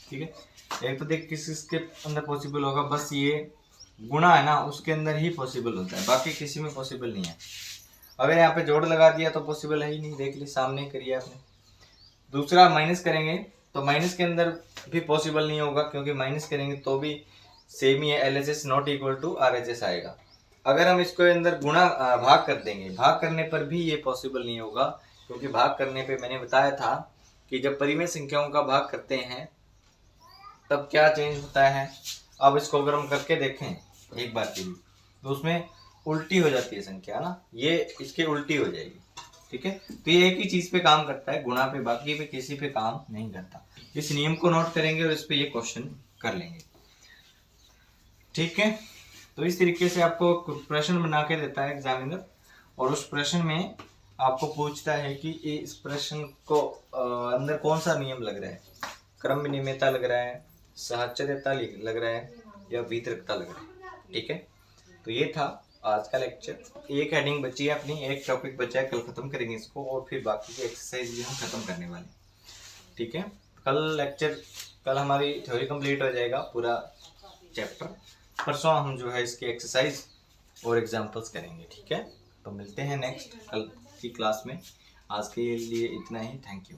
ठीक है। एक तो देख किस किसके अंदर पॉसिबल होगा, बस ये गुणा है ना उसके अंदर ही पॉसिबल होता है, बाकी किसी में पॉसिबल नहीं है। अगर यहाँ पे जोड़ लगा दिया तो पॉसिबल है ही नहीं, देख ली सामने करिए आपने। दूसरा माइनस करेंगे तो माइनस के अंदर भी पॉसिबल नहीं होगा, क्योंकि माइनस करेंगे तो भी सेम ही है, LHS not equal to RHS आएगा। अगर हम इसको अंदर गुणा भाग कर देंगे, भाग करने पर भी ये पॉसिबल नहीं होगा, क्योंकि भाग करने पे मैंने बताया था कि जब परिमेय संख्याओं का भाग करते हैं तब क्या चेंज होता है। अब इसको अगर हम करके देखें एक बार के लिए तो उसमें उल्टी हो जाती है संख्या ना, ये इसके उल्टी हो जाएगी, ठीक है। तो ये एक ही चीज पे काम करता है, गुणा पे, बाकी पे किसी पे काम नहीं करता। इस नियम को नोट करेंगे और इस पे ये क्वेश्चन कर लेंगे, ठीक है। तो इस तरीके से आपको प्रश्न बना के देता है एग्जामिनर, और उस प्रश्न में आपको पूछता है कि इस प्रश्न को अंदर कौन सा नियम लग रहा है, क्रम विनिमयता लग रहा है, साहचर्यता लग रहा है, या वितरकता लग रहा है, ठीक है। तो ये था आज का लेक्चर। एक हेडिंग बची है अपनी, एक टॉपिक बचा है, कल खत्म करेंगे इसको, और फिर बाकी की एक्सरसाइज भी हम खत्म करने वाले, ठीक है। कल हमारी थ्योरी कंप्लीट हो जाएगा पूरा चैप्टर। परसों हम जो है इसकी एक्सरसाइज और एग्जांपल्स करेंगे, ठीक है। तो मिलते हैं नेक्स्ट कल की क्लास में। आज के लिए इतना ही, थैंक यू।